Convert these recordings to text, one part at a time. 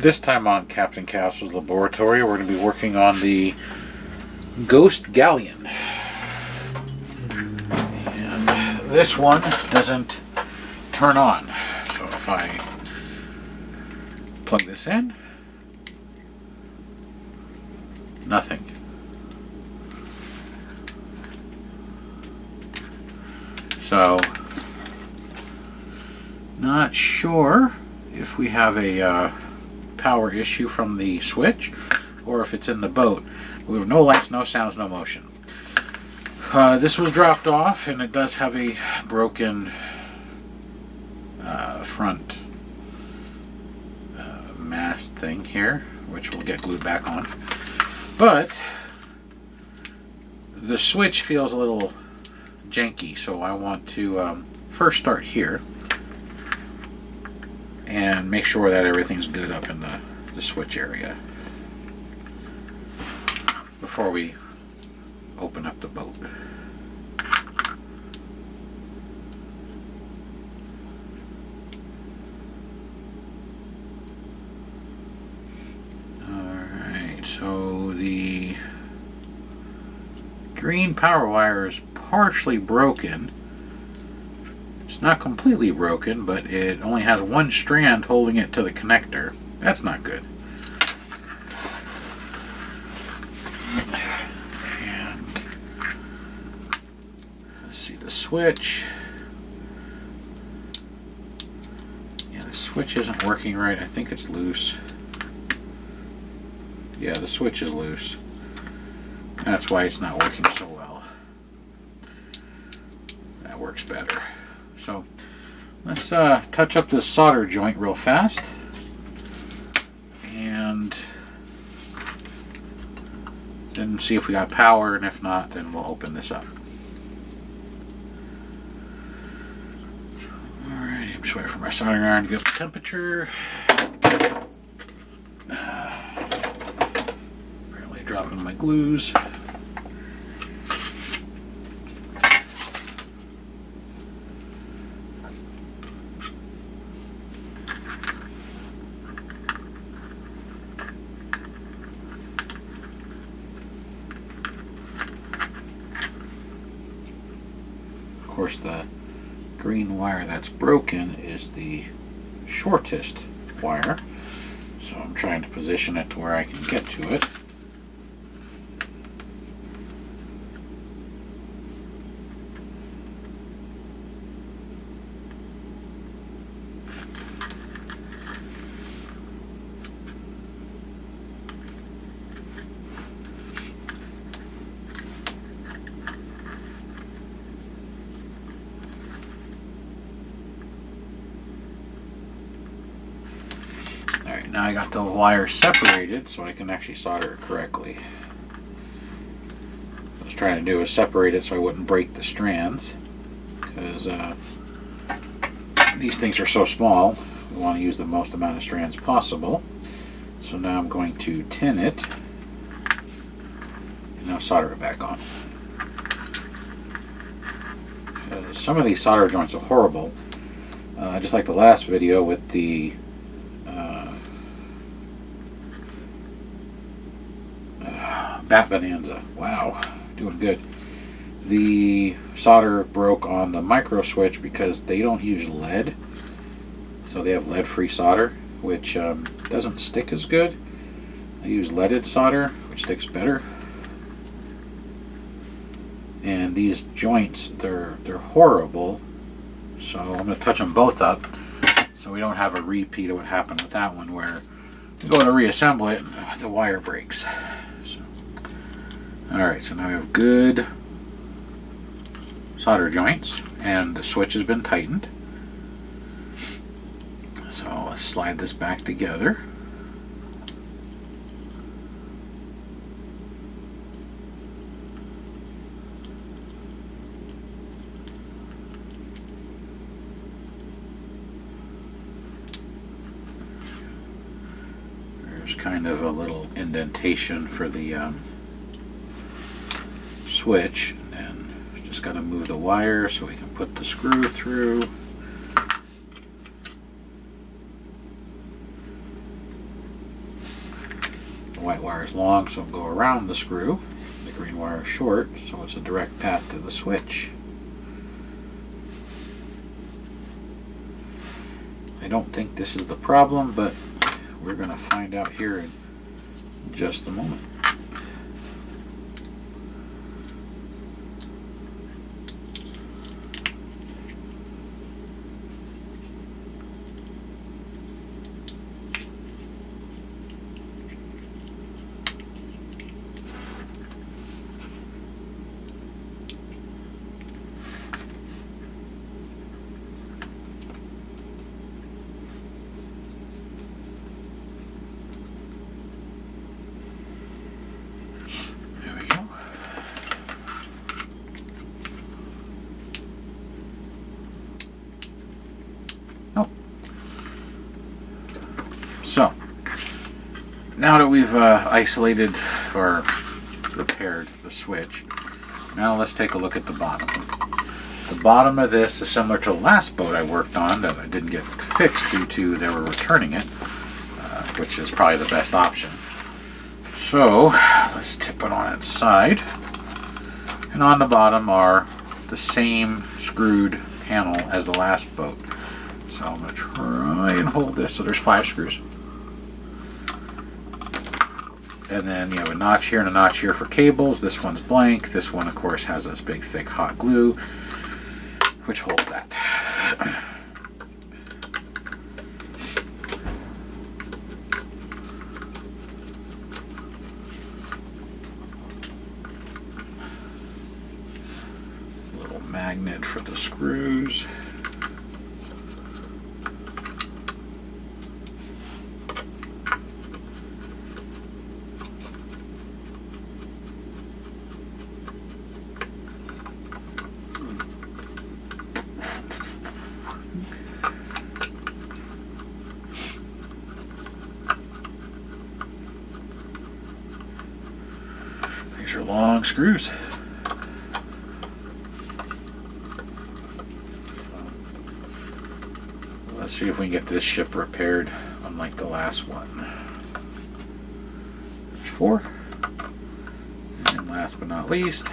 This time on Captain Castle's Laboratory, we're going to be working on the Ghost Galleon. And this one doesn't turn on. So if I plug this in, nothing. So, not sure if we have a power issue from the switch or if it's in the boat. We have no lights, no sounds, no motion. This was dropped off, and it does have a broken front mast thing here, which will get glued back on. But the switch feels a little janky, so I want to first start here and make sure that everything's good up in the switch area before we open up the boat. Alright, so the green power wire is partially broken. It's not completely broken, but it only has one strand holding it to the connector. That's not good. And let's see the switch. Yeah, the switch isn't working right. I think it's loose. Yeah, the switch is loose. That's why it's not working so well. That works better. So let's touch up this solder joint real fast, and then see if we got power, and if not, then we'll open this up. Alright, I'm just waiting for my soldering iron to get the temperature. Apparently dropping my glues. Of course, the green wire that's broken is the shortest wire, so I'm trying to position it to where I can get to it. Alright, now I got the wire separated so I can actually solder it correctly. What I was trying to do is separate it so I wouldn't break the strands, because these things are so small, we want to use the most amount of strands possible. So now I'm going to tin it and now solder it back on. Some of these solder joints are horrible, just like the last video with the Bat Bonanza. Wow, doing good. The solder broke on the micro switch because they don't use lead, so they have lead-free solder, which doesn't stick as good. I use leaded solder, which sticks better. And these joints, they're horrible, so I'm going to touch them both up so we don't have a repeat of what happened with that one, where we go to reassemble it and the wire breaks. Alright, so now we have good solder joints, and the switch has been tightened. So let's slide this back together. There's kind of a little indentation for the switch, and then just got to move the wire so we can put the screw through. white wire is long, so it'll go around the screw. The green wire is short, so it's a direct path to the switch. I don't think this is the problem, but we're going to find out here in just a moment. So, now that we've isolated or repaired the switch, now let's take a look at the bottom. The bottom of this is similar to the last boat I worked on that I didn't get fixed due to they were returning it, which is probably the best option. So, let's tip it on its side. And on the bottom are the same screwed panel as the last boat. So I'm going to try and hold this. So there's 5 screws. And then you have a notch here and a notch here for cables. This one's blank. This one, of course, has this big thick hot glue, which holds that. Little magnet for the screws. These are long screws. Let's see if we can get this ship repaired unlike the last one. There's 4. And last but not least,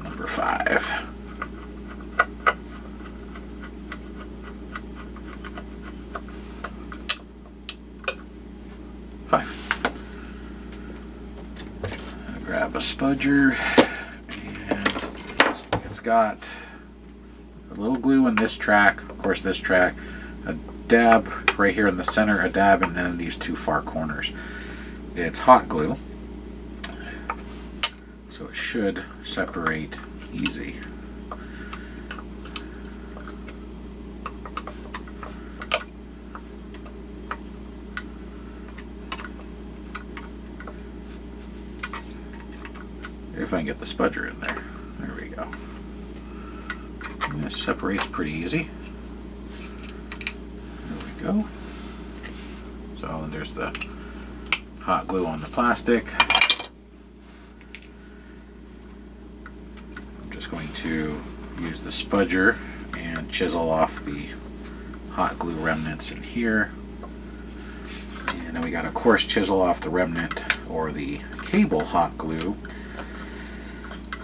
number 5. Grab a spudger, and it's got a little glue in this track, of course this track, a dab right here in the center, a dab, and then these 2 far corners. It's hot glue, so it should separate easy. If I can get the spudger in there. There we go. And this separates pretty easy. There we go. So there's the hot glue on the plastic. I'm just going to use the spudger and chisel off the hot glue remnants in here. And then we got to, of course, chisel off the remnant or the cable hot glue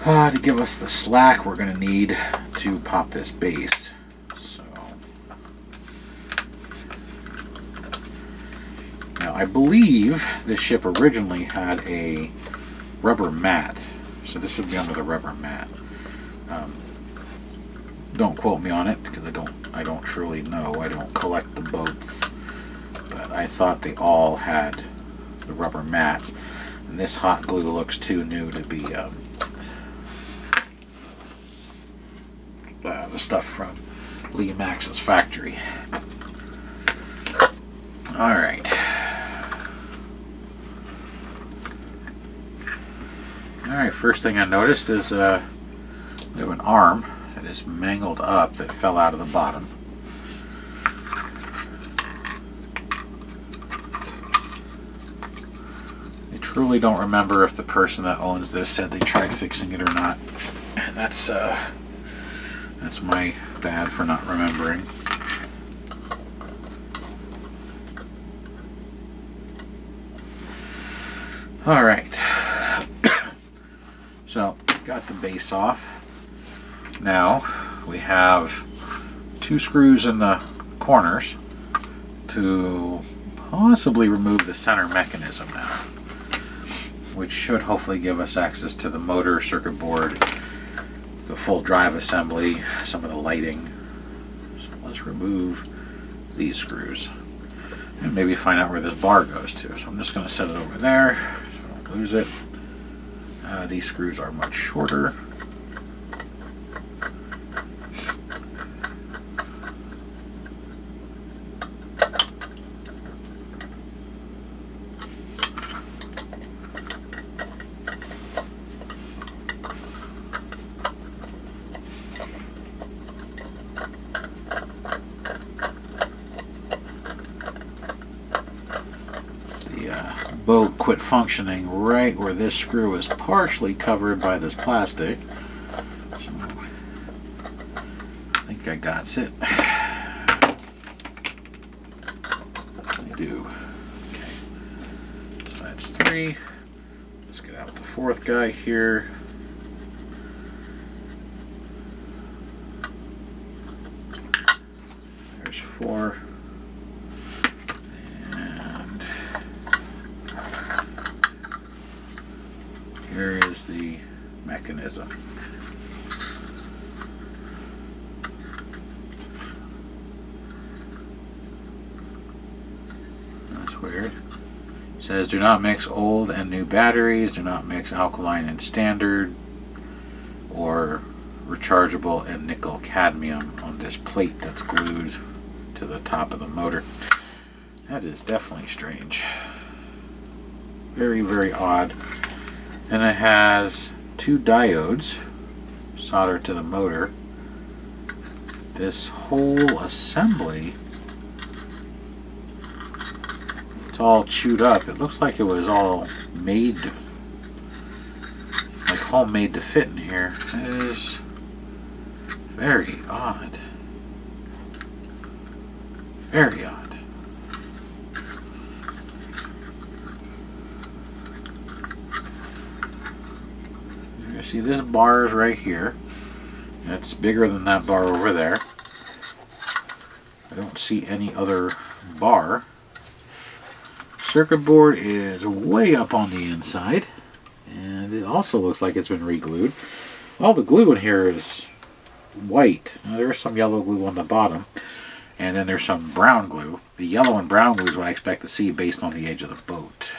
to give us the slack we're going to need to pop this base. So now I believe this ship originally had a rubber mat, so this would be under the rubber mat. Don't quote me on it because I don't truly know. I don't collect the boats, but I thought they all had the rubber mats, and this hot glue looks too new to be the stuff from Lemax's factory. Alright. Alright, first thing I noticed is we have an arm that is mangled up that fell out of the bottom. I truly don't remember if the person that owns this said they tried fixing it or not. And that's my bad for not remembering. All right. So, got the base off. Now, we have 2 screws in the corners to possibly remove the center mechanism now, which should hopefully give us access to the motor, circuit board, the full drive assembly, some of the lighting. So let's remove these screws and maybe find out where this bar goes to. So I'm just going to set it over there so I don't lose it. These screws are much shorter. Boat quit functioning right where this screw is partially covered by this plastic. So I think I got it. I do. Okay. So that's 3. Let's get out the 4th guy here. There's 4. Here is the mechanism. That's weird. It says do not mix old and new batteries, do not mix alkaline and standard, or rechargeable and nickel cadmium on this plate that's glued to the top of the motor. That is definitely strange. Very, very odd. And it has 2 diodes soldered to the motor. This whole assembly, it's all chewed up. It looks like it was all made, like homemade to fit in here. It is very odd. Very odd. See, this bar is right here. It's bigger than that bar over there. I don't see any other bar. Circuit board is way up on the inside, and it also looks like it's been re-glued. All the glue in here is white. Now, there's some yellow glue on the bottom, and then there's some brown glue. The yellow and brown glue is what I expect to see based on the age of the boat,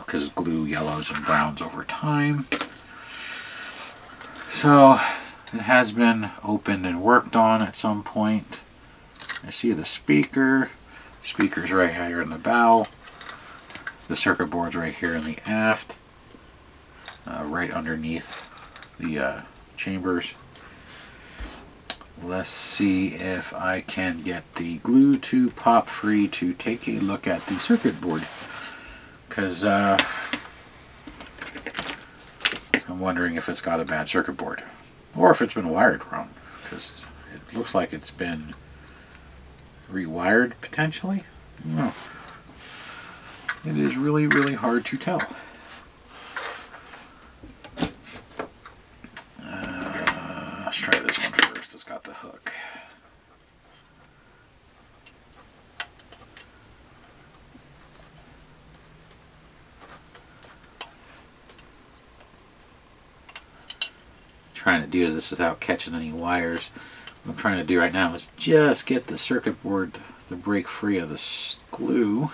because glue yellows and browns over time. So it has been opened and worked on at some point. I see the speaker. Speaker's right here in the bow. The circuit board's right here in the aft, right underneath the chambers. Let's see if I can get the glue to pop free to take a look at the circuit board, because I'm wondering if it's got a bad circuit board or if it's been wired wrong, because it looks like it's been rewired potentially. No. It is really, really hard to tell. Let's try this one first. It's got the hook. Trying to do this without catching any wires. What I'm trying to do right now is just get the circuit board to break free of this glue,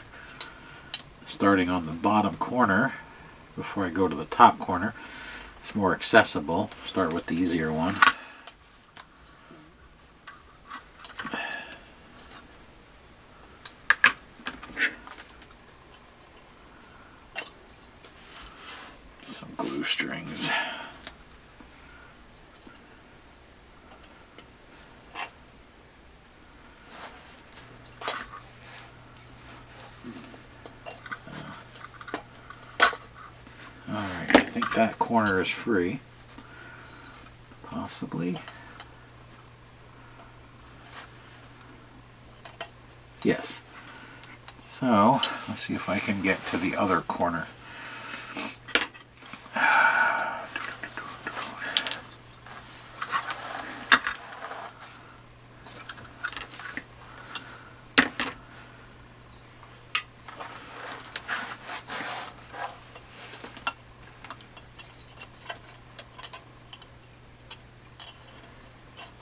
starting on the bottom corner before I go to the top corner. It's more accessible. Start with the easier one. Some glue strings. Alright, I think that corner is free. Possibly. Yes. So let's see if I can get to the other corner.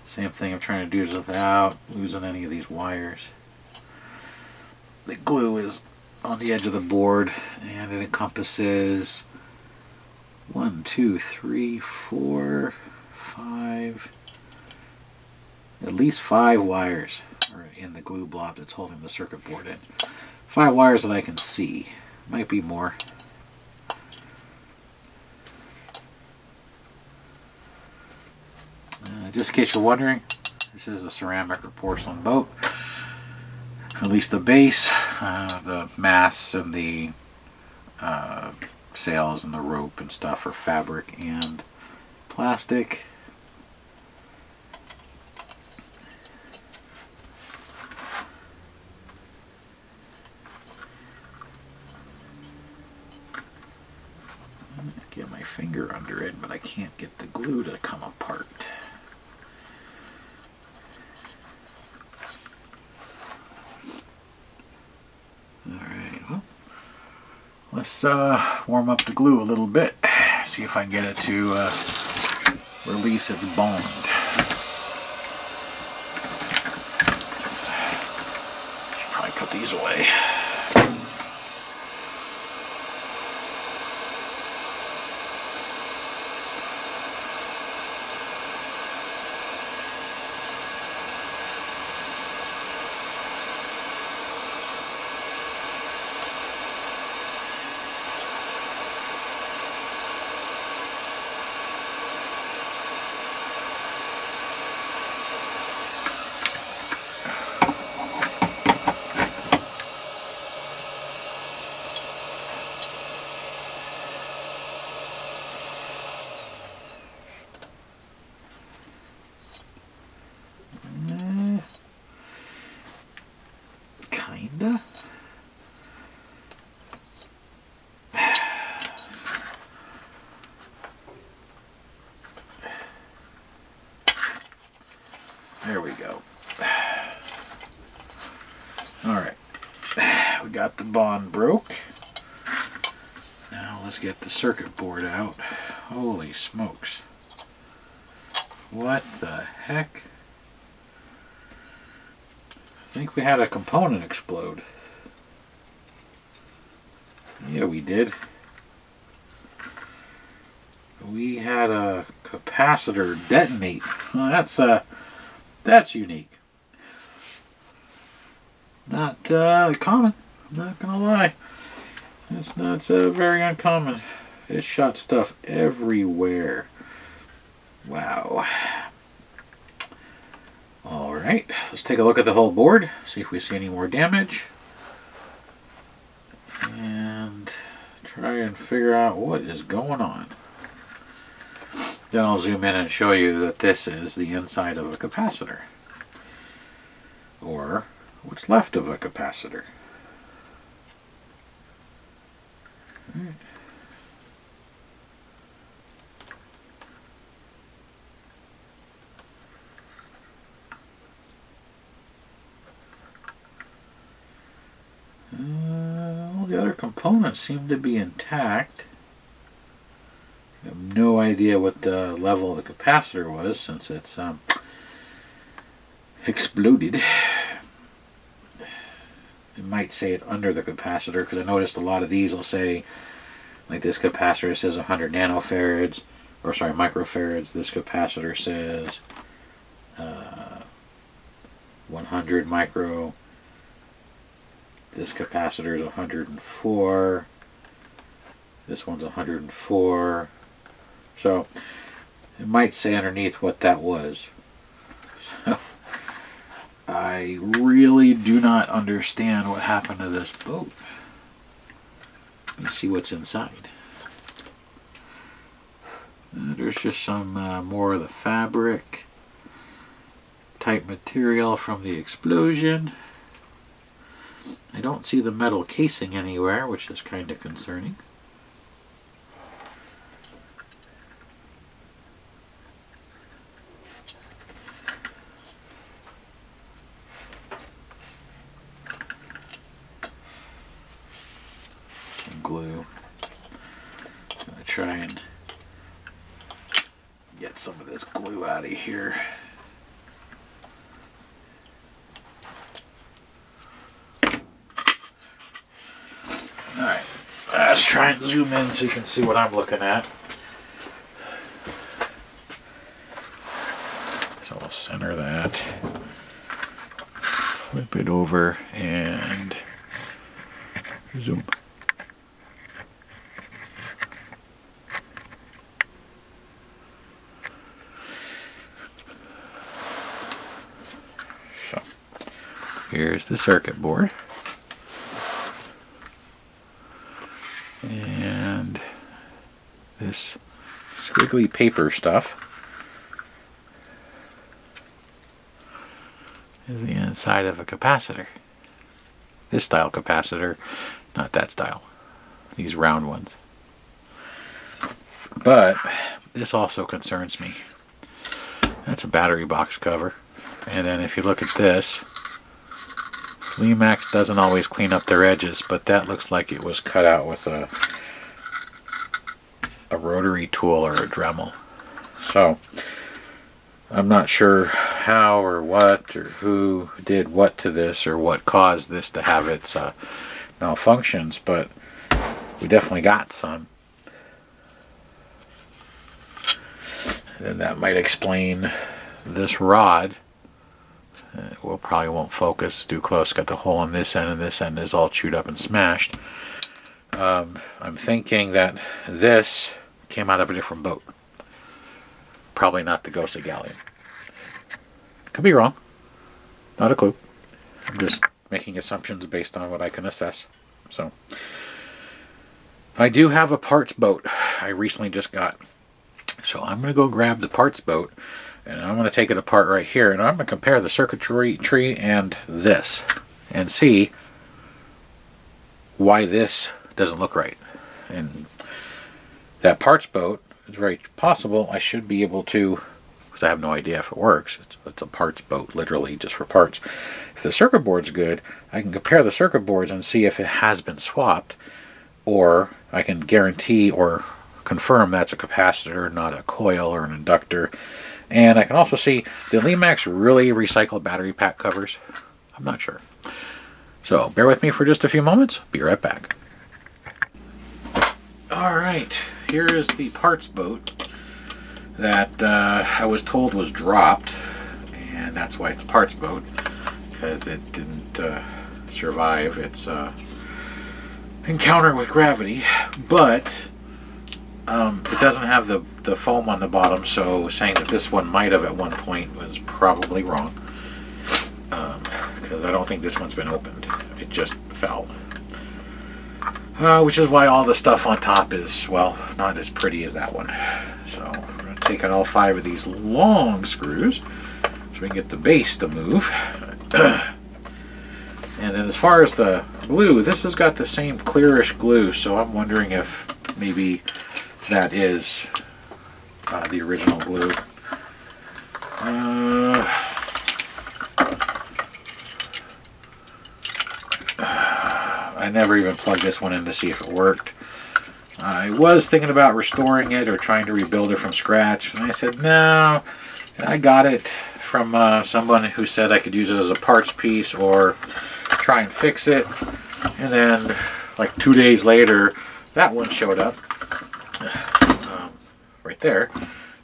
Same thing I'm trying to do is without losing any of these wires. The glue is on the edge of the board and it encompasses 1, 2, 3, 4, 5, at least 5 wires are in the glue blob that's holding the circuit board in. 5 wires that I can see. Might be more. Just in case you're wondering, this is a ceramic or porcelain boat. At least the base, the masts and the sails and the rope and stuff are fabric and plastic. Get my finger under it, but I can't get the glue to come apart. Alright, well, let's warm up the glue a little bit, see if I can get it to release its bond. Should probably put these away. Kinda. There we go. Alright. We got the bond broke. Now let's get the circuit board out. Holy smokes. What the heck? I think we had a component explode. Yeah, we did. We had a capacitor detonate. Well, that's unique. Not common. I'm not gonna lie. It's not very uncommon. It shot stuff everywhere. Wow. Alright, let's take a look at the whole board, see if we see any more damage. And try and figure out what is going on. Then I'll zoom in and show you that this is the inside of a capacitor. Or what's left of a capacitor. Right. All the other components seem to be intact. I have no idea what the level of the capacitor was since it's exploded. It might say it under the capacitor because I noticed a lot of these will say, like this capacitor says 100 nanofarads, or sorry, microfarads. This capacitor says 100 micro. This capacitor is 104. This one's 104. So it might say underneath what that was. So I really do not understand what happened to this boat. Let's see what's inside. There's just some more of the fabric type material from the explosion. I don't see the metal casing anywhere, which is kind of concerning. Some glue. I'm going to try and get some of this glue out of here. Alright, let's try and zoom in so you can see what I'm looking at. So we'll center that, flip it over, and zoom. So here's the circuit board. And this squiggly paper stuff is the inside of a capacitor. This style capacitor, not that style. These round ones. But this also concerns me. That's a battery box cover. And then if you look at this, Lemax doesn't always clean up their edges, but that looks like it was cut out with a rotary tool or a Dremel. So I'm not sure how or what or who did what to this or what caused this to have its malfunctions, but we definitely got some. And then that might explain this rod. We'll probably won't focus too close. Got the hole in this end, and this end is all chewed up and smashed. I'm thinking that this came out of a different boat. Probably not the Ghost Galleon. Could be wrong. Not a clue. I'm just making assumptions based on what I can assess. So I do have a parts boat I recently just got. So I'm going to go grab the parts boat, and I'm going to take it apart right here, and I'm going to compare the circuitry tree and this and see why this doesn't look right. And that parts boat, it's very possible I should be able to, because I have no idea if it works. It's a parts boat, literally, just for parts. If the circuit board's good, I can compare the circuit boards and see if it has been swapped, or I can guarantee or confirm that's a capacitor, not a coil or an inductor. And I can also see, did Lemax really recycle battery pack covers? I'm not sure. So bear with me for just a few moments. Be right back. Alright, here is the parts boat that I was told was dropped, and that's why it's a parts boat, because it didn't survive its encounter with gravity. But it doesn't have the foam on the bottom, so saying that this one might have at one point was probably wrong, because I don't think this one's been opened. It just fell. Which is why all the stuff on top is, well, not as pretty as that one. So we're going to take out all 5 of these long screws so we can get the base to move. And then as far as the glue, this has got the same clearish glue, so I'm wondering if maybe that is the original glue. I never even plugged this one in to see if it worked. I was thinking about restoring it or trying to rebuild it from scratch, and I said no. And I got it from someone who said I could use it as a parts piece or try and fix it. And then like 2 days later, that one showed up right there.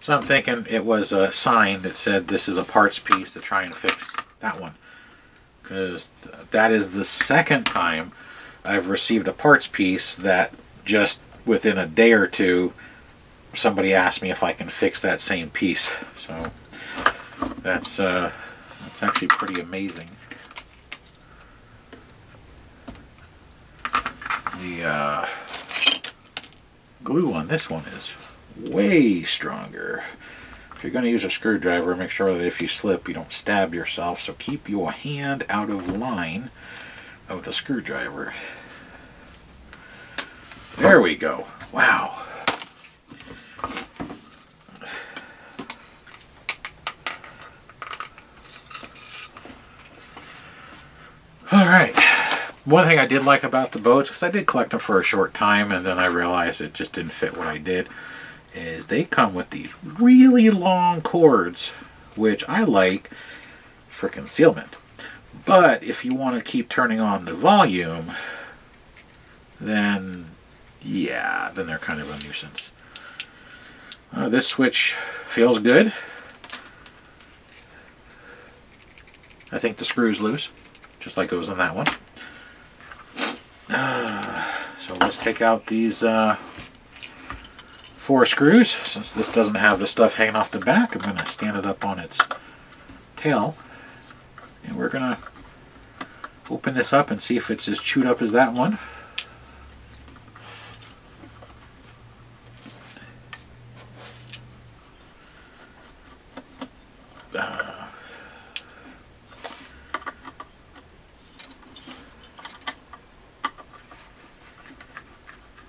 So I'm thinking it was a sign that said this is a parts piece to try and fix that one, because that is the second time I've received a parts piece that just within a day or two somebody asked me if I can fix that same piece. So that's actually pretty amazing. The glue on this one is way stronger. If you're going to use a screwdriver, make sure that if you slip you don't stab yourself, so keep your hand out of line of the screwdriver. There we go. Wow. All right. One thing I did like about the boats, because I did collect them for a short time and then I realized it just didn't fit what I did, is they come with these really long cords, which I like for concealment. But if you want to keep turning on the volume, then yeah, then they're kind of a nuisance. This switch feels good. I think the screw's loose, just like it was in that one. So let's take out these 4 screws. Since this doesn't have the stuff hanging off the back, I'm going to stand it up on its tail. And we're going to open this up and see if it's as chewed up as that one.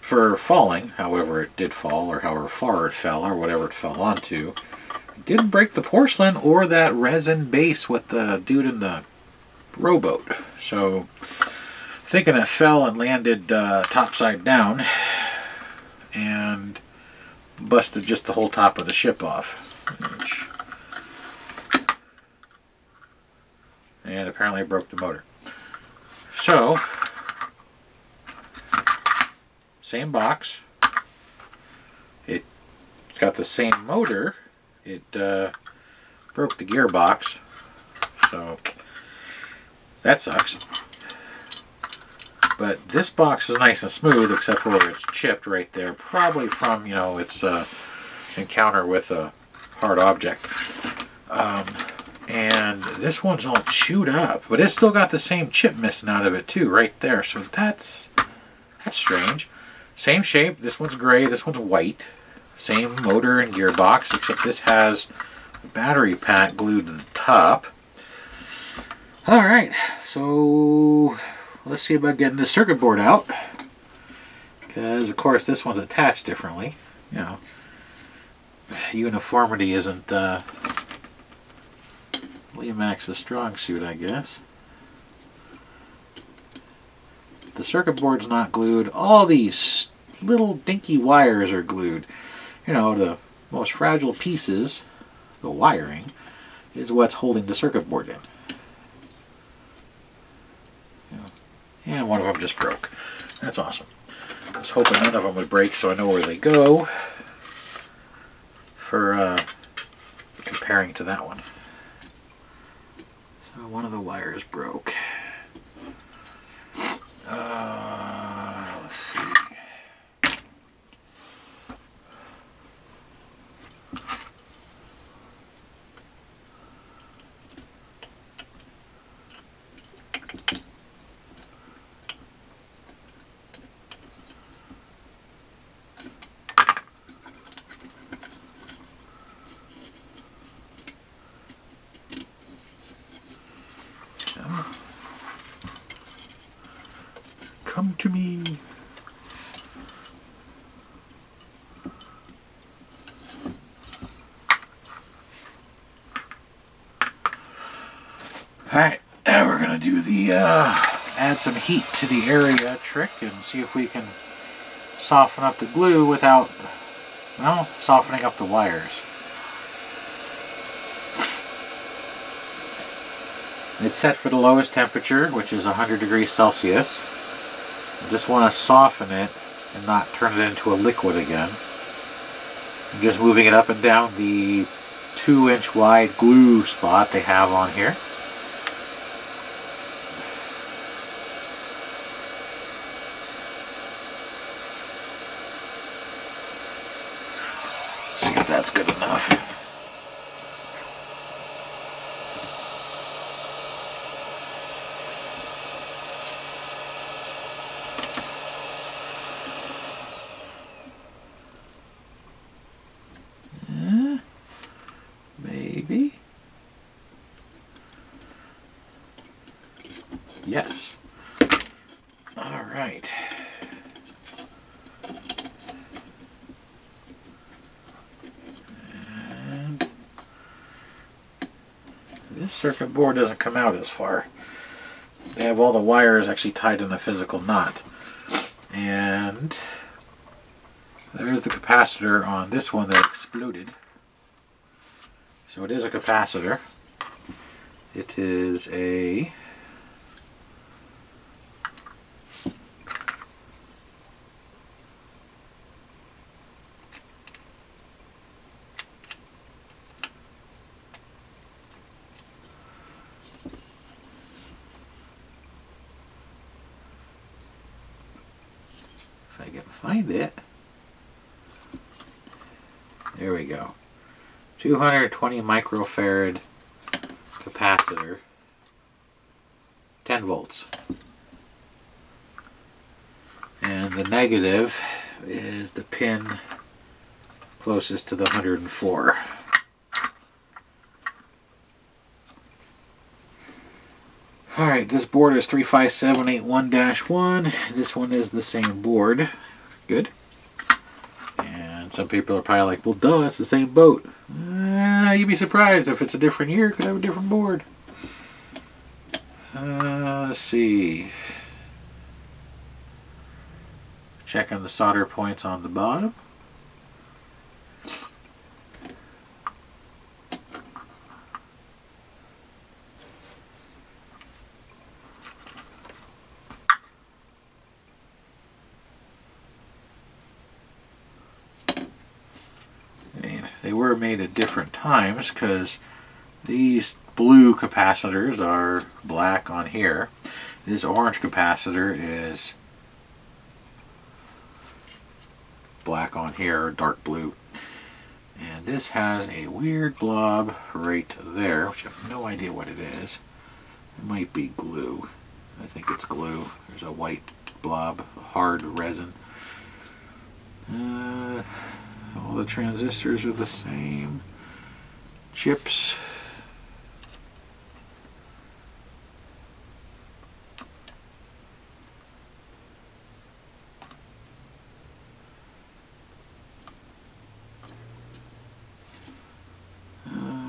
For falling, however it did fall, or however far it fell, or whatever it fell onto, it didn't break the porcelain or that resin base with the dude in the rowboat. So, thinking it fell and landed topside down and busted just the whole top of the ship off. And apparently it broke the motor. So, same box. It's got the same motor. It broke the gearbox. So that sucks. But this box is nice and smooth, except for where it's chipped right there. Probably from, you know, its encounter with a hard object. And this one's all chewed up. But it's still got the same chip missing out of it too, right there. So that's strange. Same shape, this one's gray, this one's white. Same motor and gearbox, except this has a battery pack glued to the top. Alright, so let's see about getting this circuit board out. Because, of course, this one's attached differently. You know, uniformity isn't Lemax's strong suit, I guess. The circuit board's not glued. All these little dinky wires are glued. You know, the most fragile pieces, the wiring, is what's holding the circuit board in. You know, and one of them just broke. That's awesome. I was hoping none of them would break so I know where they go for comparing to that one. So one of the wires broke. Let's see. Come to me. Alright, now we're going to do the add some heat to the area trick and see if we can soften up the glue without, well, softening up the wires. It's set for the lowest temperature, which is 100 degrees Celsius. I just want to soften it and not turn it into a liquid again. I'm just moving it up and down the 2-inch wide glue spot they have on here. See if that's good enough. Maybe. Yes. All right. And this circuit board doesn't come out as far. They have all the wires actually tied in a physical knot. And there's the capacitor on this one that exploded. So it is a capacitor. It is a if I can find it. There we go. 220 microfarad capacitor, 10 volts. And the negative is the pin closest to the 104. Alright, this board is 35781-1. This one is the same board. Good. And some people are probably like, well, duh, it's the same boat. You'd be surprised if it's a different year, it could have a different board. Let's see. Checking the solder points on the bottom. They were made at different times because these blue capacitors are black on here. This orange capacitor is black on here, or dark blue. And this has a weird blob right there, which I have no idea what it is. It might be glue. I think it's glue. There's a white blob, hard resin. All the transistors are the same. Chips.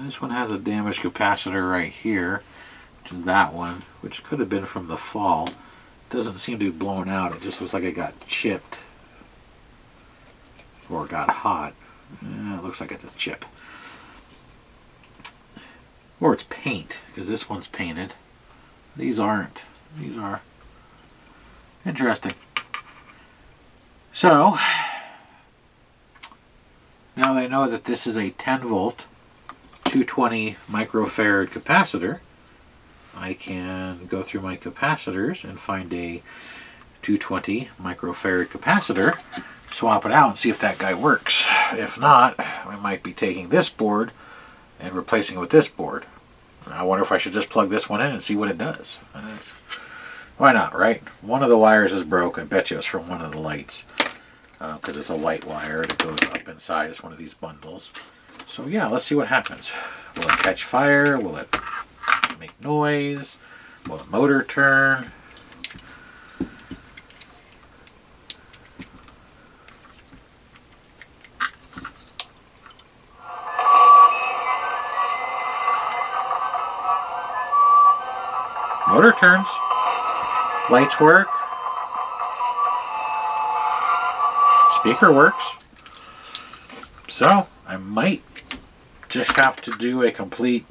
This one has a damaged capacitor right here, which is that one, which could have been from the fall. It doesn't seem to be blown out. It just looks like it got chipped. Or got hot. It looks like it's a chip. Or it's paint, because this one's painted. These aren't. These are. Interesting. So, now that I know that this is a 10 volt, 220 microfarad capacitor, I can go through my capacitors and find a 220 microfarad capacitor, swap it out and see if that guy works. If not, I might be taking this board and replacing it with this board. I wonder if I should just plug this one in and see what it does. Why not, right? One of the wires is broke. I bet you it's from one of the lights, because it's a white wire that goes up inside. It's one of these bundles. So yeah, let's see what happens. Will it catch fire? Will it make noise? Will the motor turn? Motor turns. Lights work. Speaker works. So I might just have to do a complete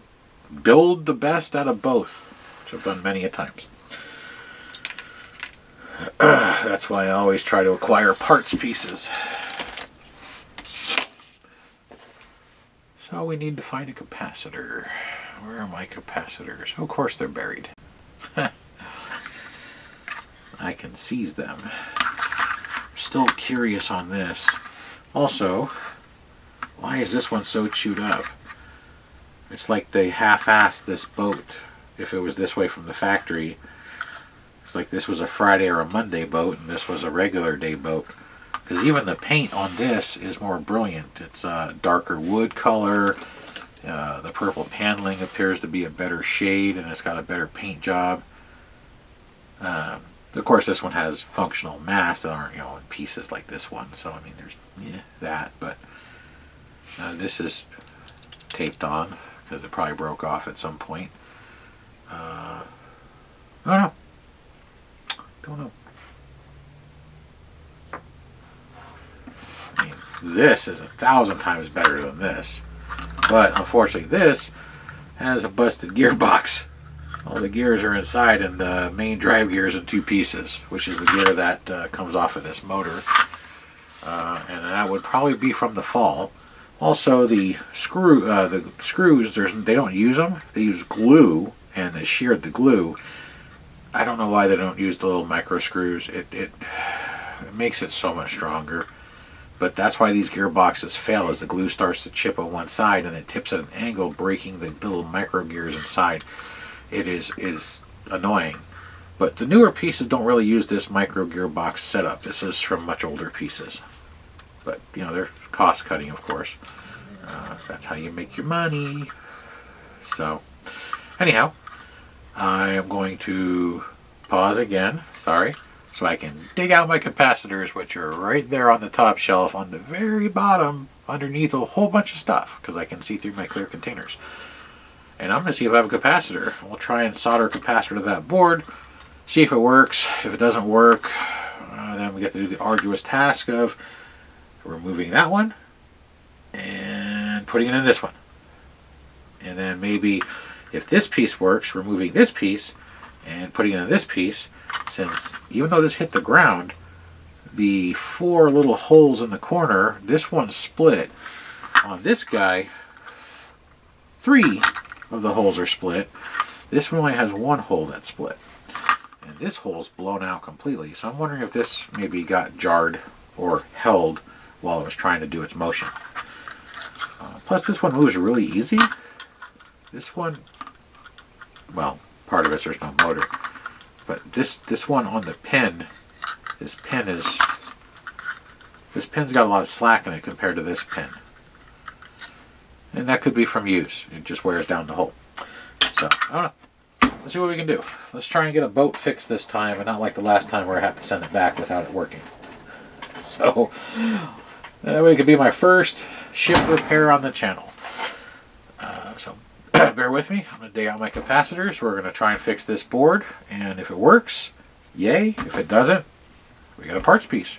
build the best out of both, which I've done many a times. That's why I always try to acquire parts pieces. So we need to find a capacitor. Where are my capacitors? Of course they're buried. I can seize them. Still curious on this. Also, why is this one so chewed up? It's like they half-assed this boat. If it was this way from the factory, it's like this was a Friday or a Monday boat and this was a regular day boat. Because even the paint on this is more brilliant. It's a darker wood color. The purple paneling appears to be a better shade and it's got a better paint job. Of course, this one has functional mass that aren't, in pieces like this one. So, I mean, there's that. But this is taped on because it probably broke off at some point. I don't know. Don't know. I mean, this is 1,000 times better than this. But, unfortunately, this has a busted gearbox. All the gears are inside, and the main drive gear is in 2 pieces, which is the gear that comes off of this motor. And that would probably be from the fall. Also, the screws, they don't use them. They use glue, and they sheared the glue. I don't know why they don't use the little micro screws. It makes it so much stronger. But that's why these gearboxes fail, as the glue starts to chip on one side, and it tips at an angle, breaking the little micro gears inside. It is annoying. But the newer pieces don't really use this micro gearbox setup. This is from much older pieces. But, they're cost cutting, of course. That's how you make your money. So, anyhow, I am going to pause again. Sorry. So I can dig out my capacitors, which are right there on the top shelf on the very bottom underneath a whole bunch of stuff, because I can see through my clear containers. And I'm going to see if I have a capacitor. We'll try and solder a capacitor to that board, see if it works. If it doesn't work, then we get to do the arduous task of removing that one and putting it in this one. And then maybe if this piece works, removing this piece and putting it in this piece, since even though this hit the ground, the 4 little holes in the corner, this one's split. On this guy, 3 of the holes are split. This one only has 1 hole that's split. And this hole's blown out completely. So I'm wondering if this maybe got jarred or held while it was trying to do its motion. Plus this one moves really easy. This one, well, part of it's there's no motor. But this one on the pin, this pin's got a lot of slack in it compared to this pin. And that could be from use. It just wears down the hole. So, I don't know. Let's see what we can do. Let's try and get a boat fixed this time, and not like the last time where I had to send it back without it working. So, that way it could be my first ship repair on the channel. So, bear with me. I'm going to dig out my capacitors. We're going to try and fix this board, and if it works, yay. If it doesn't, we got a parts piece.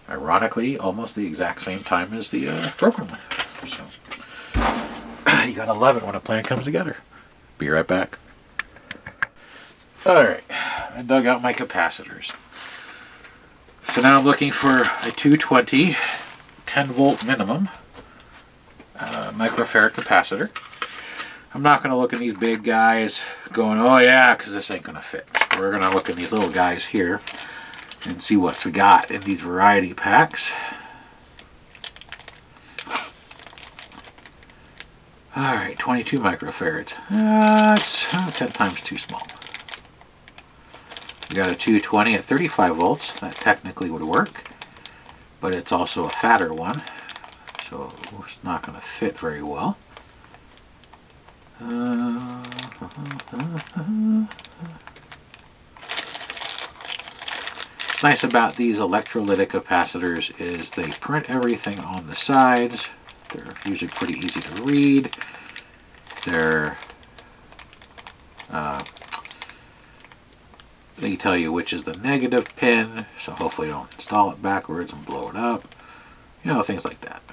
Ironically, almost the exact same time as the broken one. So, you gotta love it when a plan comes together. Be right back. Alright, I dug out my capacitors. So now I'm looking for a 220 10 volt minimum microfarad capacitor. I'm not going to look at these big guys going, oh yeah, because this ain't going to fit. We're going to look at these little guys here and see what we got in these variety packs. Alright, 22 microfarads. It's 10 times too small. We got a 220 at 35 volts. That technically would work, but it's also a fatter one, so it's not going to fit very well. What's nice about these electrolytic capacitors is they print everything on the sides. They're usually pretty easy to read. They tell you which is the negative pin, so hopefully you don't install it backwards and blow it up. Things like that.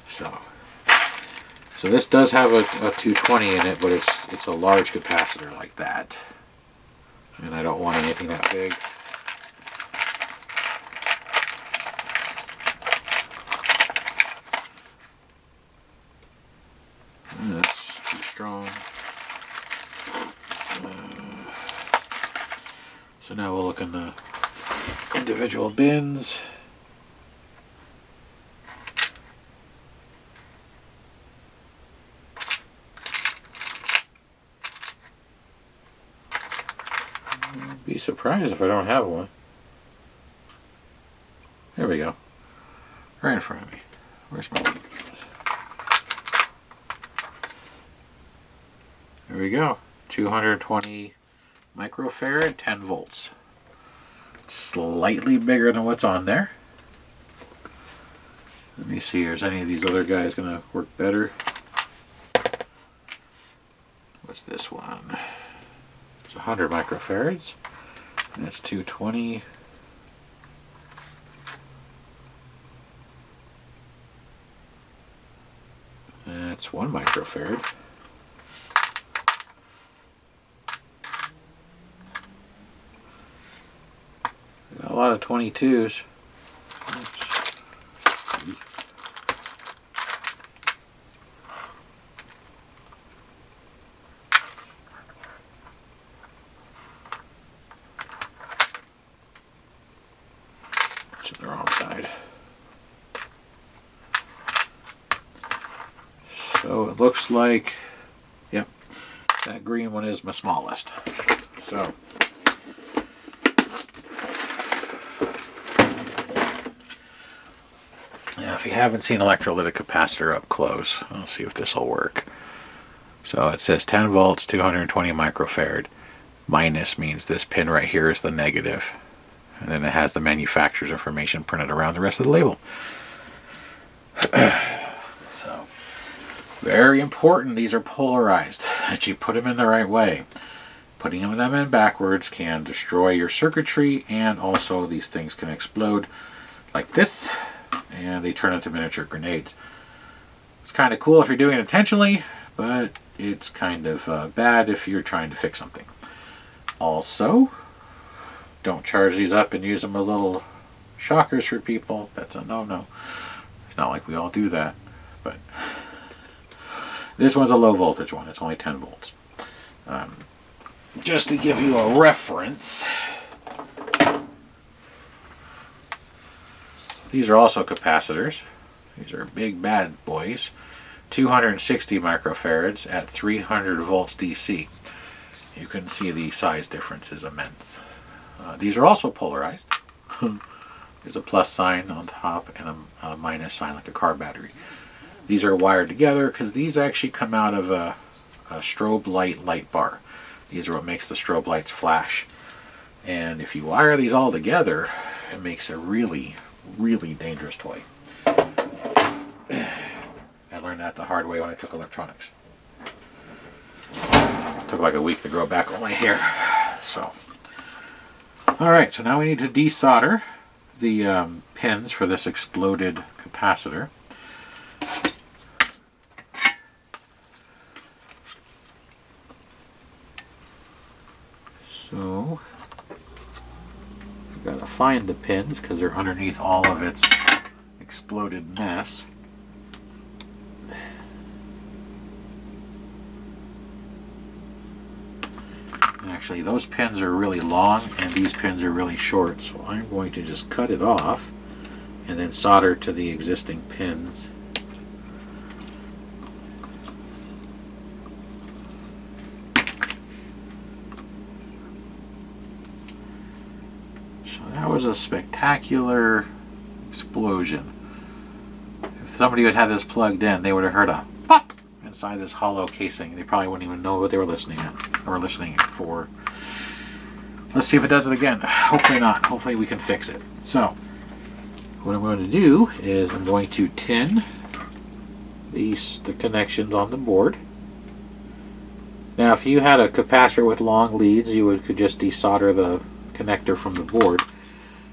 So this does have a 220 in it, but it's a large capacitor like that. And I don't want anything that big. That's too strong. So now we'll look in the individual bins. Be surprised if I don't have one. There we go. Right in front of me. Where's my link? There we go. 220 microfarad, 10 volts. slightly bigger than what's on there. Let me see, is any of these other guys going to work better? What's this one? It's 100 microfarads. That's 220. That's 1 microfarad. Got a lot of 22s. It's on the wrong side. So it looks like, yep, that green one is my smallest. So now, if you haven't seen electrolytic capacitor up close, I'll see if this will work. So it says 10 volts, 220 microfarad. Minus means this pin right here is the negative. And then it has the manufacturer's information printed around the rest of the label. So, very important, these are polarized, that you put them in the right way. Putting them in backwards can destroy your circuitry, and also these things can explode like this, and they turn into miniature grenades. It's kind of cool if you're doing it intentionally, but it's kind of bad if you're trying to fix something. Also, don't charge these up and use them as little shockers for people. That's a no-no. It's not like we all do that, but this one's a low voltage one. It's only 10 volts. Just to give you a reference, these are also capacitors. These are big bad boys. 260 microfarads at 300 volts DC. You can see the size difference is immense. These are also polarized. There's a plus sign on top and a minus sign like a car battery. These are wired together because these actually come out of a strobe light bar. These are what makes the strobe lights flash. And if you wire these all together, it makes a really, really dangerous toy. I learned that the hard way when I took electronics. It took like a week to grow back all my hair. So, alright, so now we need to desolder the pins for this exploded capacitor. So, we've got to find the pins because they're underneath all of its exploded mess. Actually, those pins are really long and these pins are really short, so I'm going to just cut it off and then solder to the existing pins. So that was a spectacular explosion. If somebody had had this plugged in, they would have heard a pop inside this hollow casing. They probably wouldn't even know what they were listening at or listening for. Let's see if it does it again. Hopefully not. Hopefully we can fix it. So what I'm going to do is I'm going to tin the connections on the board. Now if you had a capacitor with long leads, you could just desolder the connector from the board.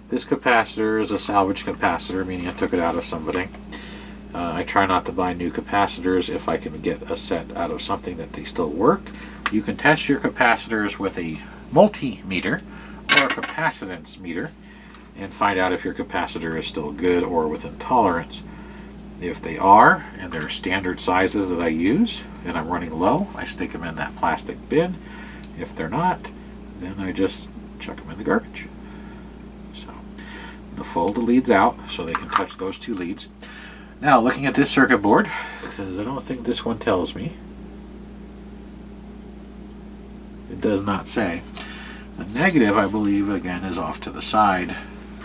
This capacitor is a salvage capacitor, meaning I took it out of somebody. I try not to buy new capacitors if I can get a set out of something that they still work. You can test your capacitors with a multimeter or a capacitance meter and find out if your capacitor is still good or within tolerance. If they are, and they're standard sizes that I use, and I'm running low, I stick them in that plastic bin. If they're not, then I just chuck them in the garbage. So I'm going to fold the leads out so they can touch those two leads. Now, looking at this circuit board, because I don't think this one tells me. It does not say. The negative, I believe, again, is off to the side,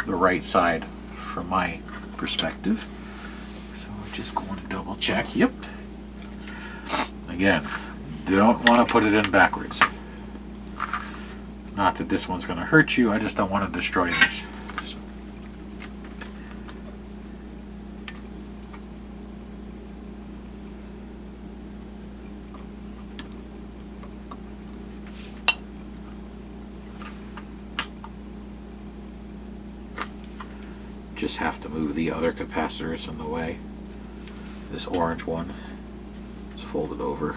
the right side from my perspective. So we're just going to double check. Yep. Again, don't want to put it in backwards. Not that this one's going to hurt you, I just don't want to destroy this. Just have to move the other capacitors in the way. This orange one is folded over.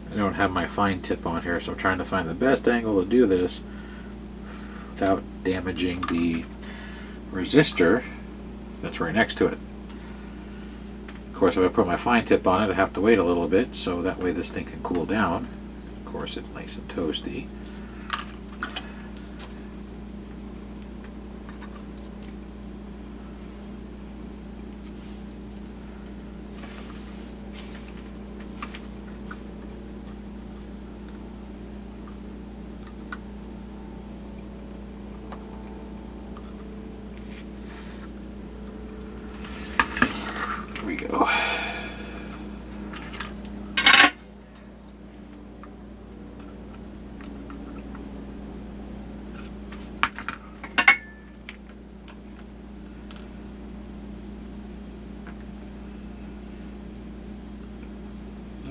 I don't have my fine tip on here, so I'm trying to find the best angle to do this without damaging the resistor that's right next to it. Of course, if I put my fine tip on it, I have to wait a little bit, so that way this thing can cool down. Of course, it's nice and toasty. Here we go.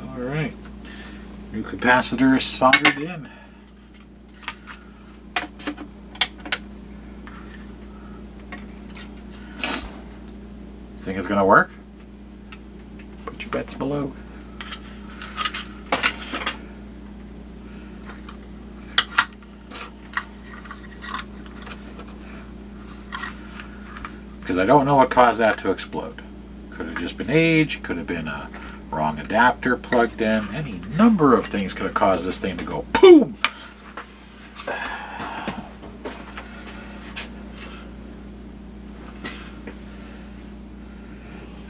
All right, new capacitor is soldered in. Think it's gonna work? Put your bets below. Because I don't know what caused that to explode. Could have just been age, could have been a wrong adapter plugged in. Any number of things could have caused this thing to go boom!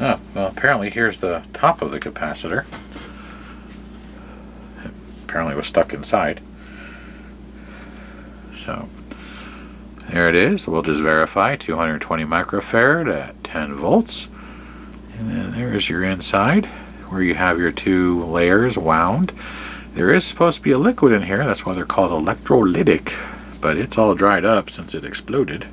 Oh, well, apparently here's the top of the capacitor. It apparently was stuck inside. So, there it is. We'll just verify 220 microfarad at 10 volts. And then there's your inside, where you have your two layers wound. There is supposed to be a liquid in here, that's why they're called electrolytic, but it's all dried up since it exploded.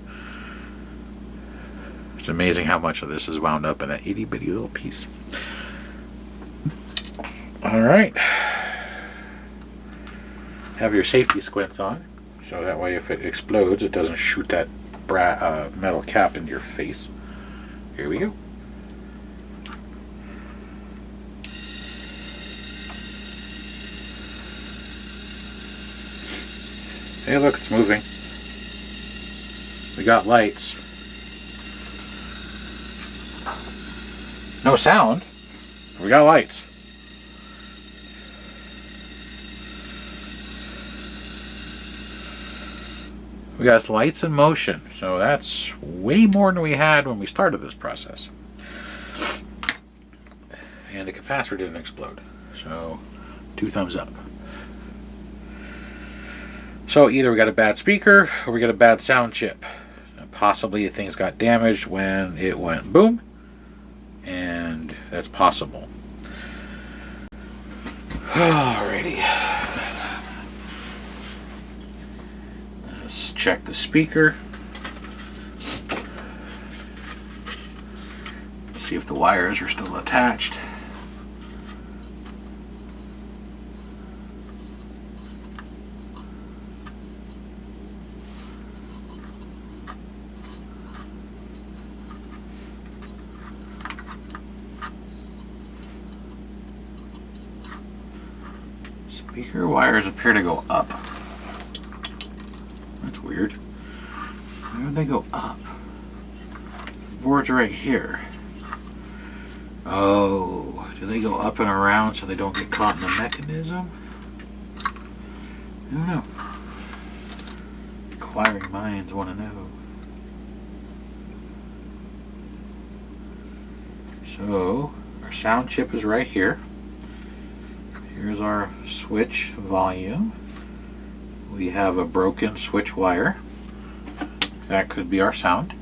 It's amazing how much of this is wound up in that itty bitty little piece. Alright. Have your safety squints on, so that way if it explodes it doesn't shoot that metal cap into your face. Here we go. Hey, look, it's moving. We got lights. No sound. We got lights. We got lights in motion, so that's way more than we had when we started this process. And the capacitor didn't explode, so 2 thumbs up. So either we got a bad speaker or we got a bad sound chip. Possibly things got damaged when it went boom, and that's possible. Alrighty. Let's check the speaker. See if the wires are still attached. Speaker wires appear to go up. That's weird. Where do they go up? The board's right here. Oh, do they go up and around so they don't get caught in the mechanism? I don't know. Inquiring minds want to know. So, our sound chip is right here. Here's our switch volume. We have a broken switch wire. That could be our sound.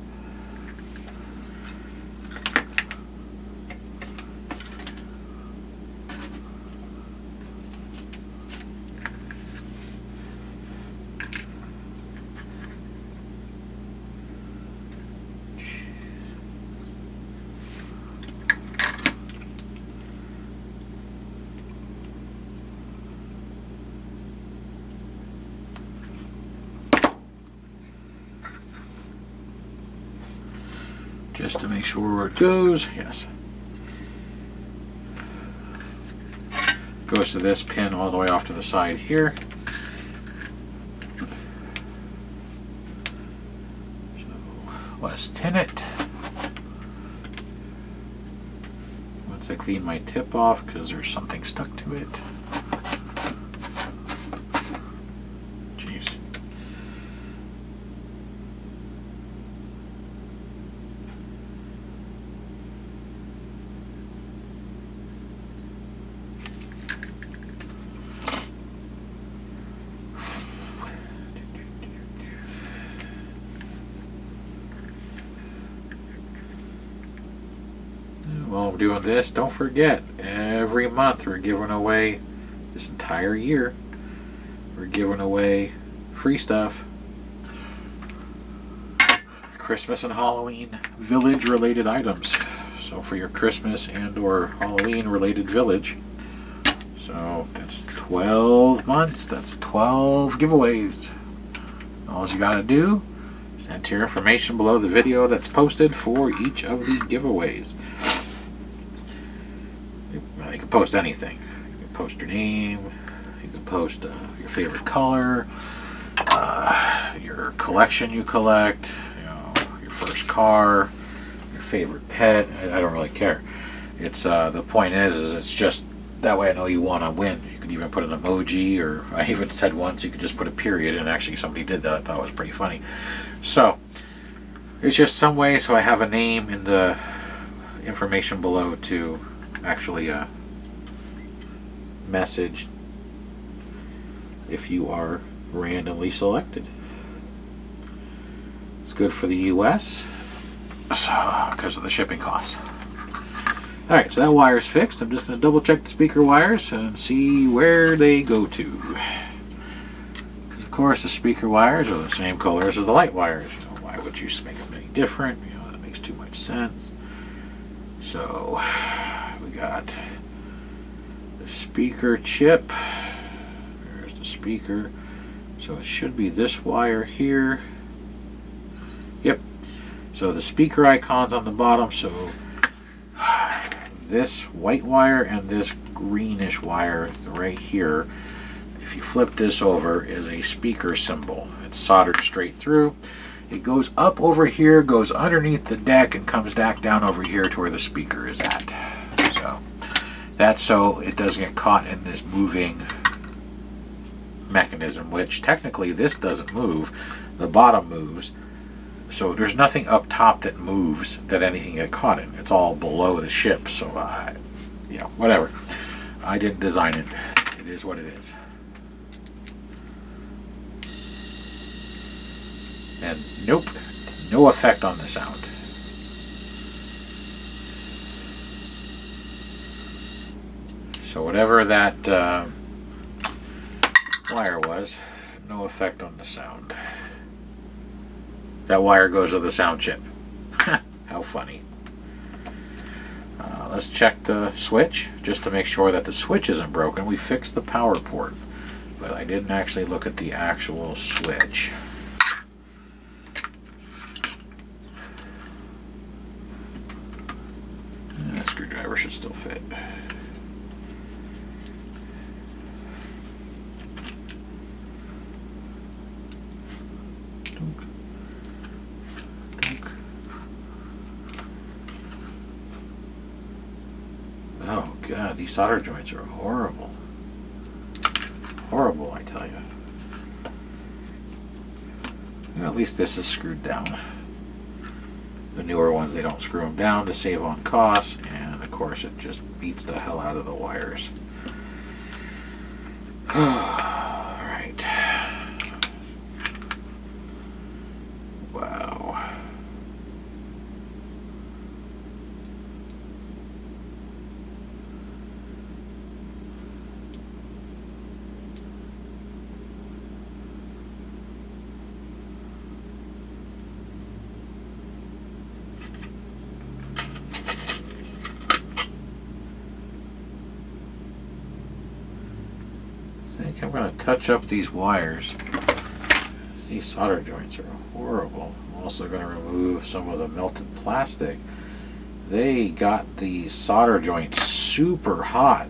Just to make sure where it goes, yes. Goes to this pin all the way off to the side here. So let's tin it. Once I clean my tip off, because there's something stuck to it. Jeez. While I'm doing this, don't forget, every month we're giving away, this entire year, we're giving away free stuff. Christmas and Halloween village related items. So for your Christmas and or Halloween related village. So that's 12 months, that's 12 giveaways. All you gotta do is enter your information below the video that's posted for each of the giveaways. You can post anything. You can post your name, you can post your favorite color, your collection you collect, you know, your first car, your favorite pet. I don't really care. It's the point is it's just that way I know you want to win. You can even put an emoji, or I even said once you could just put a period, and actually somebody did that. I thought it was pretty funny. So it's just some way so I have a name in the information below to actually message if you are randomly selected. It's good for the US because of the shipping costs. Alright, so that wire is fixed. I'm just going to double check the speaker wires and see where they go to. Because of course the speaker wires are the same colors as the light wires. You know, why would you make them any different? You know, that makes too much sense. So we got the speaker chip. There's the speaker. So it should be this wire here. Yep. So the speaker icon's on the bottom. So this white wire and this greenish wire right here, if you flip this over, is a speaker symbol. It's soldered straight through. It goes up over here, goes underneath the deck, and comes back down over here to where the speaker is at. So that's so it doesn't get caught in this moving mechanism, which technically this doesn't move. The bottom moves. So there's nothing up top that moves that anything get caught in. It's all below the ship. So, yeah, whatever. I didn't design it. It is what it is. And nope, no effect on the sound. So whatever that wire was, no effect on the sound. That wire goes to the sound chip. How funny. Let's check the switch just to make sure that the switch isn't broken. We fixed the power port, but I didn't actually look at the actual switch. That screwdriver should still fit. God, these solder joints are horrible. Horrible, I tell you. Well, at least this is screwed down. The newer ones, they don't screw them down to save on costs, and of course it just beats the hell out of the wires. Alright. Wow. I think I'm going to touch up these wires. These solder joints are horrible. I'm also going to remove some of the melted plastic. They got the solder joints super hot.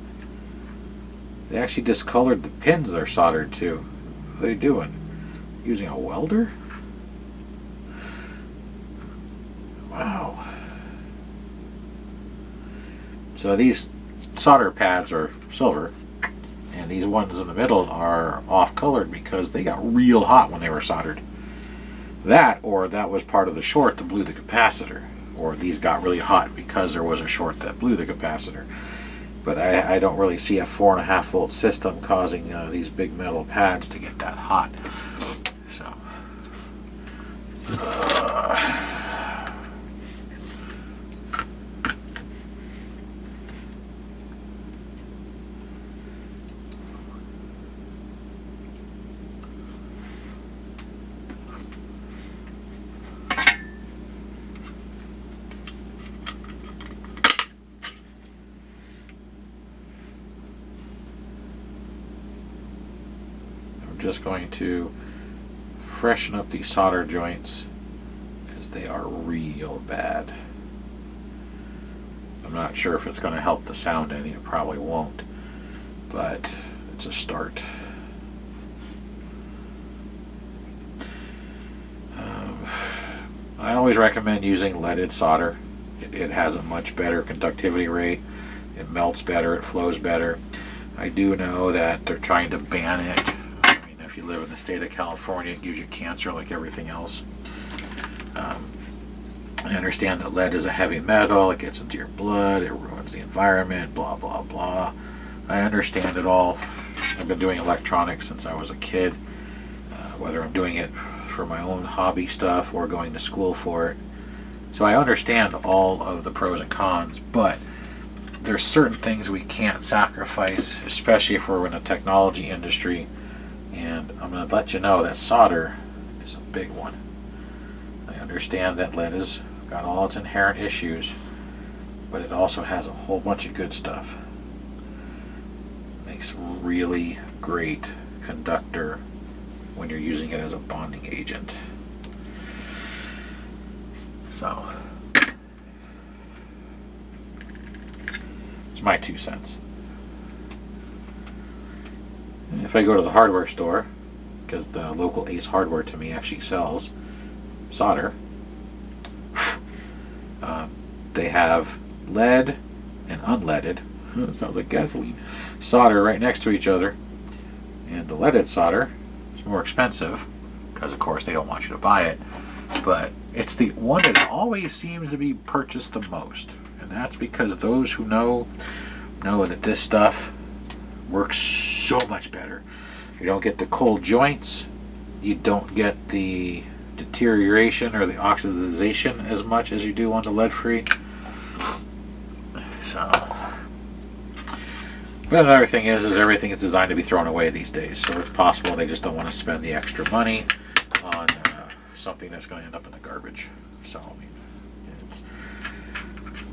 They actually discolored the pins they're soldered to. What are they doing? Using a welder? Wow. So these solder pads are silver, and these ones in the middle are off-colored because they got real hot when they were soldered. That, or that was part of the short that blew the capacitor, or these got really hot because there was a short that blew the capacitor. But I don't really see a 4.5 volt system causing these big metal pads to get that hot. So just going to freshen up these solder joints because they are real bad. I'm not sure if it's going to help the sound any. It probably won't, but it's a start. I always recommend using leaded solder. It has a much better conductivity rate. It melts better. It flows better. I do know that they're trying to ban it. If you live in the state of California, it gives you cancer like everything else. I understand that lead is a heavy metal, it gets into your blood, it ruins the environment, blah blah blah. I understand it all. I've been doing electronics since I was a kid, whether I'm doing it for my own hobby stuff or going to school for it. So I understand all of the pros and cons, but there's certain things we can't sacrifice, especially if we're in the technology industry. And I'm going to let you know that solder is a big one. I understand that lead has got all its inherent issues, but it also has a whole bunch of good stuff. Makes really great conductor when you're using it as a bonding agent. So, it's my 2 cents. If I go to the hardware store, because the local Ace Hardware to me actually sells solder, they have lead and unleaded, it sounds like gasoline, solder right next to each other. And the leaded solder is more expensive because of course they don't want you to buy it, but it's the one that always seems to be purchased the most. And that's because those who know that this stuff works so much better. You don't get the cold joints, you don't get the deterioration or the oxidization as much as you do on the lead free. So, but another thing is everything is designed to be thrown away these days, so it's possible they just don't want to spend the extra money on something that's going to end up in the garbage. So I mean, it's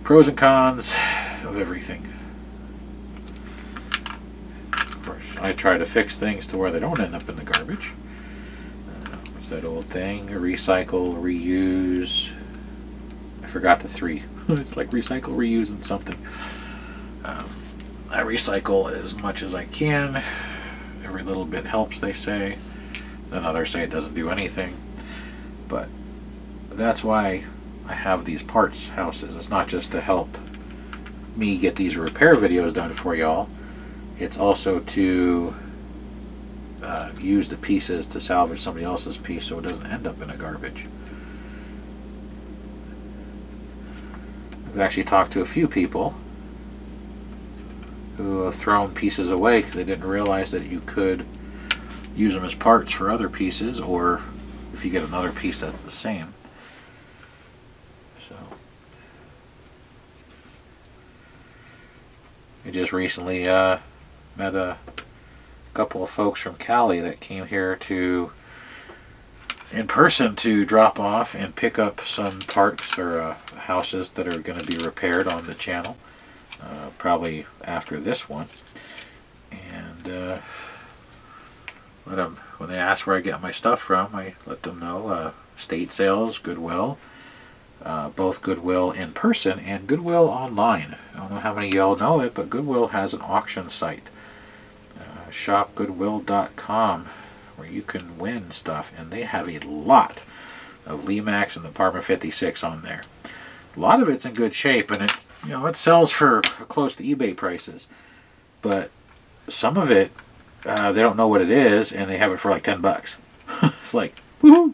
pros and cons of everything. I try to fix things to where they don't end up in the garbage. What's that old thing? Recycle, reuse. I forgot the 3. It's like recycle, reuse, and something. I recycle as much as I can. Every little bit helps, they say. Then others say it doesn't do anything. But that's why I have these parts houses. It's not just to help me get these repair videos done for y'all. It's also to use the pieces to salvage somebody else's piece so it doesn't end up in a garbage. I've actually talked to a few people who have thrown pieces away because they didn't realize that you could use them as parts for other pieces, or if you get another piece that's the same. So I just recently met a couple of folks from Cali that came here to in person to drop off and pick up some parts or houses that are going to be repaired on the channel, probably after this one. And let them, when they ask where I get my stuff from, I let them know estate sales, Goodwill, both Goodwill in person and Goodwill online. I don't know how many of y'all know it, but Goodwill has an auction site, shopgoodwill.com, where you can win stuff, and they have a lot of Lemax and Apartment 56 on there. A lot of it's in good shape, and it sells for close to eBay prices, but some of it they don't know what it is, and they have it for like $10. It's like, woohoo!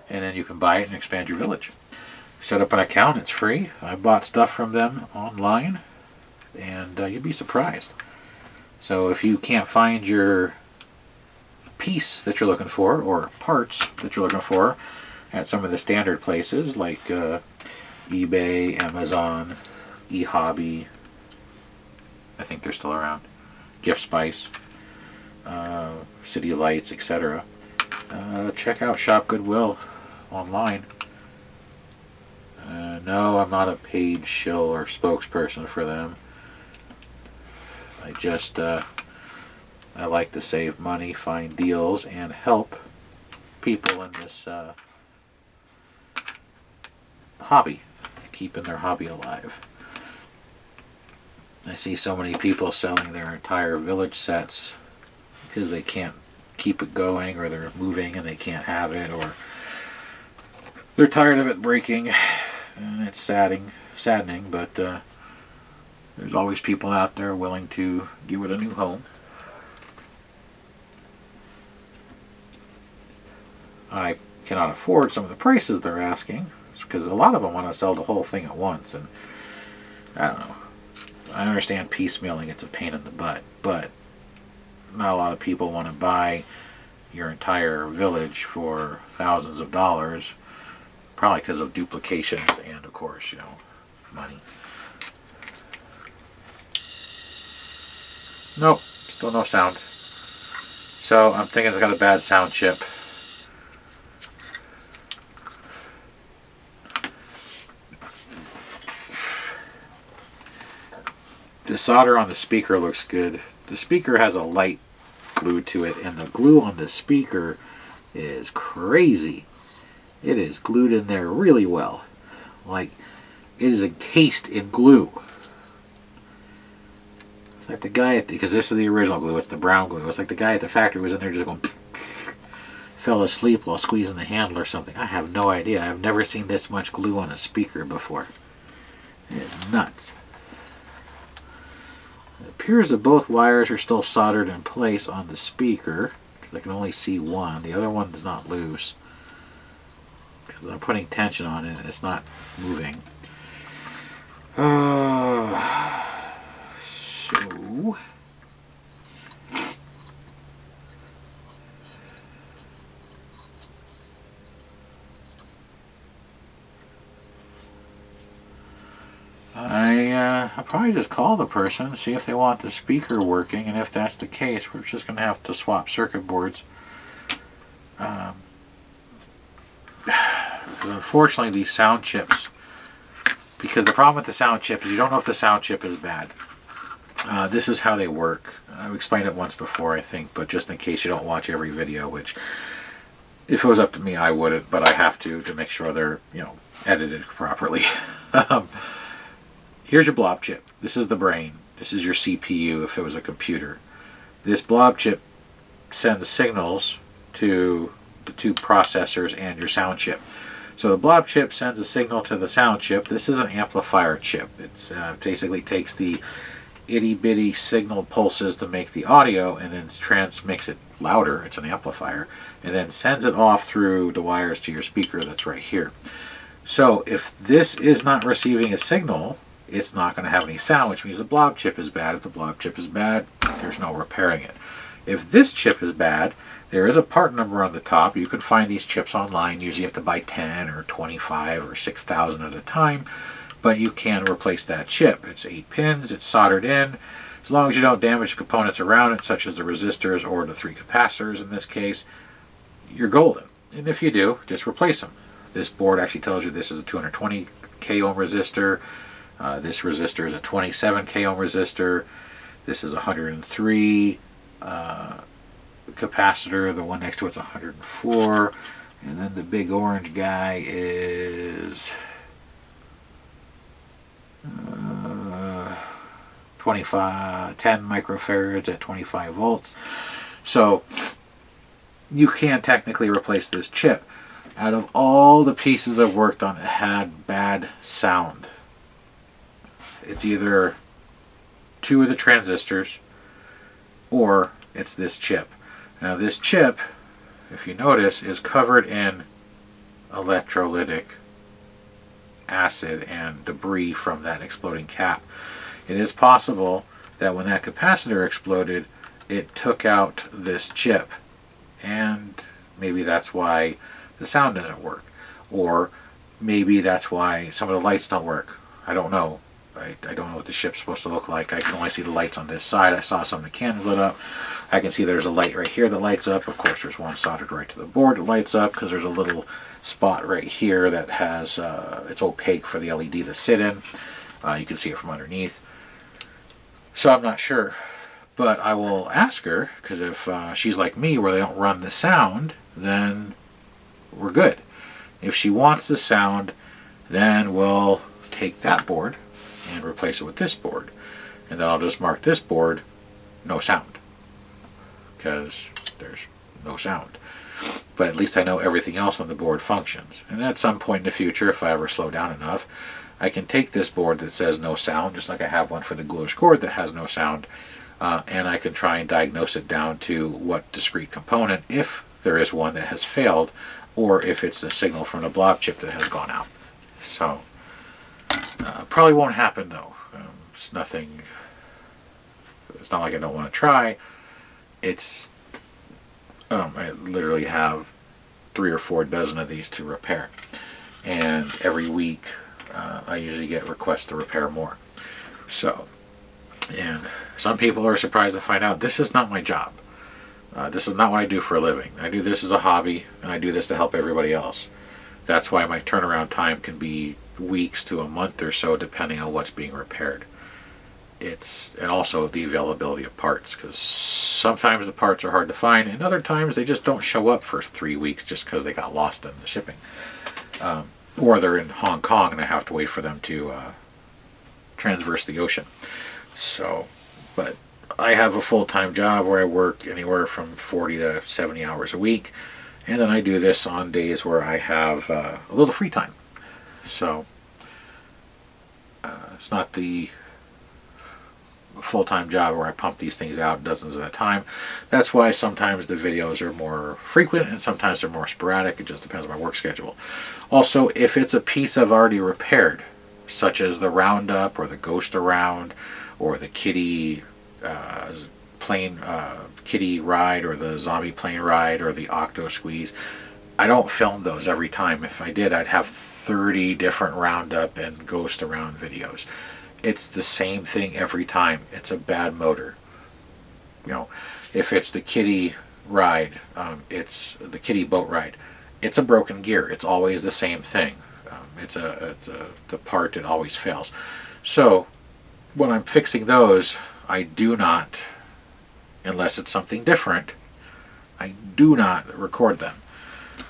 And then you can buy it and expand your village. Set up an account, it's free. I bought stuff from them online, and you'd be surprised. So if you can't find your piece that you're looking for, or parts that you're looking for, at some of the standard places like eBay, Amazon, eHobby, I think they're still around, Gift Spice, City Lights, etc. Check out Shop Goodwill online. No, I'm not a paid shill or spokesperson for them. I just I like to save money, find deals, and help people in this hobby, keeping their hobby alive. I see so many people selling their entire village sets because they can't keep it going, or they're moving and they can't have it, or they're tired of it breaking, and it's saddening, but there's always people out there willing to give it a new home. I cannot afford some of the prices they're asking, because a lot of them want to sell the whole thing at once, and I don't know. I understand piecemealing, it's a pain in the butt, but not a lot of people want to buy your entire village for thousands of dollars, probably because of duplications and, of course, money. Nope, still no sound. So I'm thinking it's got a bad sound chip. The solder on the speaker looks good. The speaker has a light glued to it, and the glue on the speaker is crazy. It is glued in there really well. Like, it is encased in glue. It's like the guy because this is the original glue, it's the brown glue. It's like the guy at the factory was in there just going, fell asleep while squeezing the handle or something. I have no idea. I've never seen this much glue on a speaker before. It is nuts. It appears that both wires are still soldered in place on the speaker. I can only see one. The other one is not loose, because I'm putting tension on it and it's not moving. So I'll probably just call the person, see if they want the speaker working, and if that's the case, we're just going to have to swap circuit boards. Unfortunately, these sound chips, because the problem with the sound chip is you don't know if the sound chip is bad. This is how they work. I've explained it once before, I think, but just in case you don't watch every video, which if it was up to me, I wouldn't, but I have to make sure they're, edited properly. Here's your blob chip. This is the brain. This is your CPU if it was a computer. This blob chip sends signals to the two processors and your sound chip. So the blob chip sends a signal to the sound chip. This is an amplifier chip. It basically takes the itty bitty signal pulses to make the audio and then makes it louder. It's an amplifier, and then sends it off through the wires to your speaker that's right here. So if this is not receiving a signal, it's not going to have any sound, which means the blob chip is bad. If the blob chip is bad, there's no repairing it. If this chip is bad, there is a part number on the top. You can find these chips online. Usually you have to buy 10 or 25 or 6,000 at a time, but you can replace that chip. It's 8 pins, it's soldered in. As long as you don't damage the components around it, such as the resistors or the 3 capacitors in this case, you're golden. And if you do, just replace them. This board actually tells you this is a 220 k ohm resistor. This resistor is a 27 k ohm resistor. This is 103 capacitor. The one next to it's 104. And then the big orange guy is 10 microfarads at 25 volts. So you can technically replace this chip. Out of all the pieces I've worked on, it had bad sound. It's either 2 of the transistors or it's this chip. Now this chip, if you notice, is covered in electrolytic acid and debris from that exploding cap. It is possible that when that capacitor exploded, it took out this chip, and maybe that's why the sound doesn't work, or maybe that's why some of the lights don't work. I don't know. I don't know what the chip's supposed to look like. I can only see the lights on this side. I saw some of the candles lit up. I can see there's a light right here that lights up. Of course, there's one soldered right to the board that lights up because there's a little spot right here that has, it's opaque for the LED to sit in. You can see it from underneath. So I'm not sure, but I will ask her, because if she's like me where they don't run the sound, then we're good. If she wants the sound, then we'll take that board and replace it with this board, and then I'll just mark this board no sound, because there's no sound. But at least I know everything else on the board functions. And at some point in the future, if I ever slow down enough, I can take this board that says no sound, just like I have one for the ghoulish cord that has no sound, and I can try and diagnose it down to what discrete component, if there is one that has failed, or if it's the signal from the blob chip that has gone out. So probably won't happen though. It's nothing. It's not like I don't want to try. It's I literally have 3 or 4 dozen of these to repair, and every week I usually get requests to repair more. So, and some people are surprised to find out this is not my job. This is not what I do for a living. I do this as a hobby, and I do this to help everybody else. That's why my turnaround time can be weeks to a month or so, depending on what's being repaired. And also the availability of parts, because sometimes the parts are hard to find, and other times they just don't show up for 3 weeks just because they got lost in the shipping. Or they're in Hong Kong and I have to wait for them to transverse the ocean. So, but I have a full-time job where I work anywhere from 40 to 70 hours a week, and then I do this on days where I have a little free time. So it's not the full-time job where I pump these things out dozens at a time. That's why sometimes the videos are more frequent and sometimes they're more sporadic. It just depends on my work schedule. Also, if it's a piece I've already repaired, such as the Roundup or the Ghost Around or the Kitty Kitty ride or the Zombie plane ride or the Octo Squeeze, I don't film those every time. If I did, I'd have 30 different Roundup and Ghost Around videos. It's the same thing every time. It's a bad motor. You know, if it's the Kitty ride, it's the Kitty boat ride, it's a broken gear. It's always the same thing. It's the part that always fails. So when I'm fixing those, I do not, unless it's something different, I do not record them.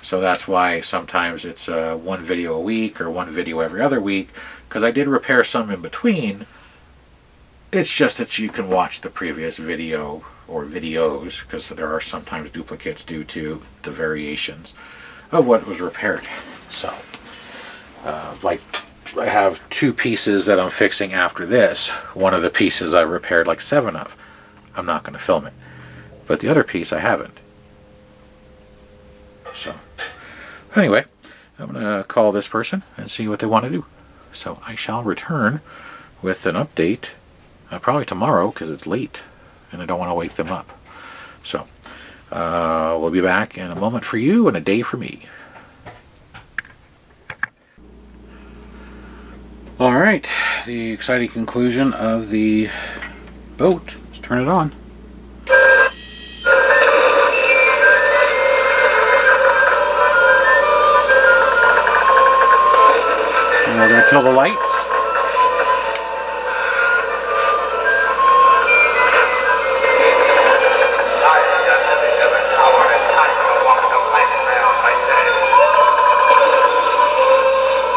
So that's why sometimes it's one video a week or one video every other week, because I did repair some in between. It's just that you can watch the previous video or videos, because there are sometimes duplicates due to the variations of what was repaired. So, like, I have 2 pieces that I'm fixing after this. One of the pieces I repaired like 7 of. I'm not going to film it. But the other piece I haven't. So, anyway, I'm going to call this person and see what they want to do. So I shall return with an update, probably tomorrow because it's late and I don't want to wake them up. So we'll be back in a moment for you and a day for me. Alright, the exciting conclusion of the boat. Let's turn it on. And we're going to kill the lights.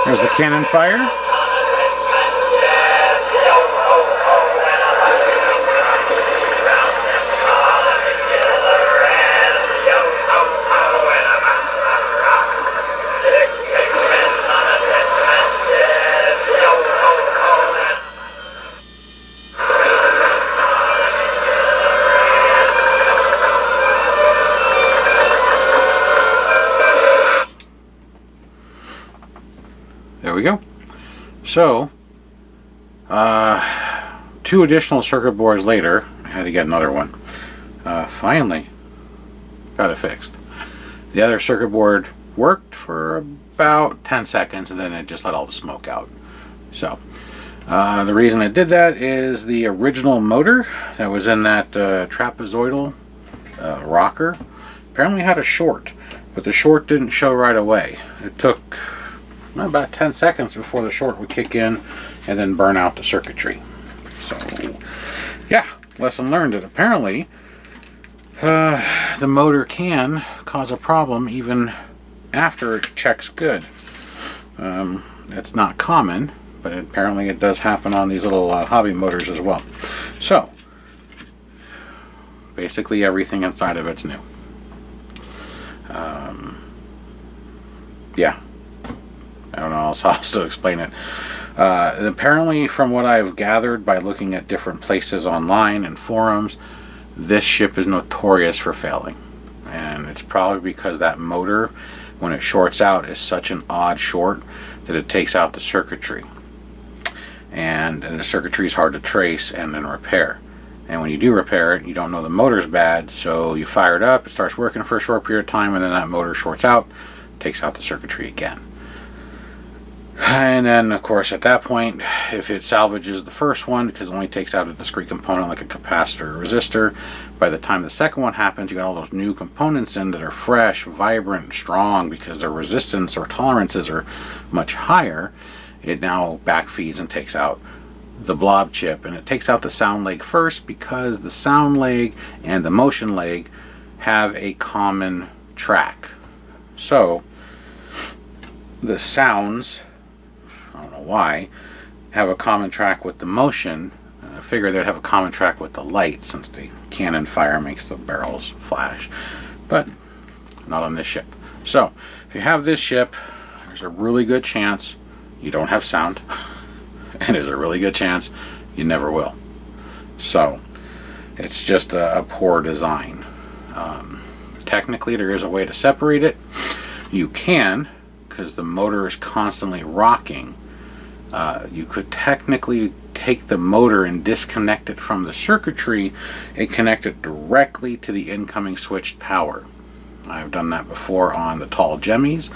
There's the cannon fire. There we go. So, 2 additional circuit boards later, I had to get another one. Finally, got it fixed. The other circuit board worked for about 10 seconds and then it just let all the smoke out. So, the reason it did that is the original motor that was in that trapezoidal rocker apparently had a short, but the short didn't show right away. It took about 10 seconds before the short would kick in and then burn out the circuitry. So, yeah, lesson learned that apparently the motor can cause a problem even after it checks good. It's not common, but apparently it does happen on these little hobby motors as well. So, basically everything inside of it's new. Yeah. I don't know how else to explain it. Apparently, from what I've gathered by looking at different places online and forums, this ship is notorious for failing. And it's probably because that motor, when it shorts out, is such an odd short that it takes out the circuitry. And the circuitry is hard to trace and then repair. And when you do repair it, you don't know the motor's bad, so you fire it up, it starts working for a short period of time, and then that motor shorts out, takes out the circuitry again. And then, of course, at that point, if it salvages the first one, because it only takes out a discrete component like a capacitor or resistor, by the time the second one happens, you got all those new components in that are fresh, vibrant, strong, because their resistance or tolerances are much higher. It now backfeeds and takes out the blob chip, and it takes out the sound leg first because the sound leg and the motion leg have a common track. So, the sounds, I don't know why, have a common track with the motion. I figure they'd have a common track with the light since the cannon fire makes the barrels flash, but not on this ship. So if you have this ship, there's a really good chance you don't have sound and there's a really good chance you never will. So it's just a poor design. Technically there is a way to separate it. You can, because the motor is constantly rocking. You could technically take the motor and disconnect it from the circuitry and connect it directly to the incoming switched power. I've done that before on the tall Gemmies.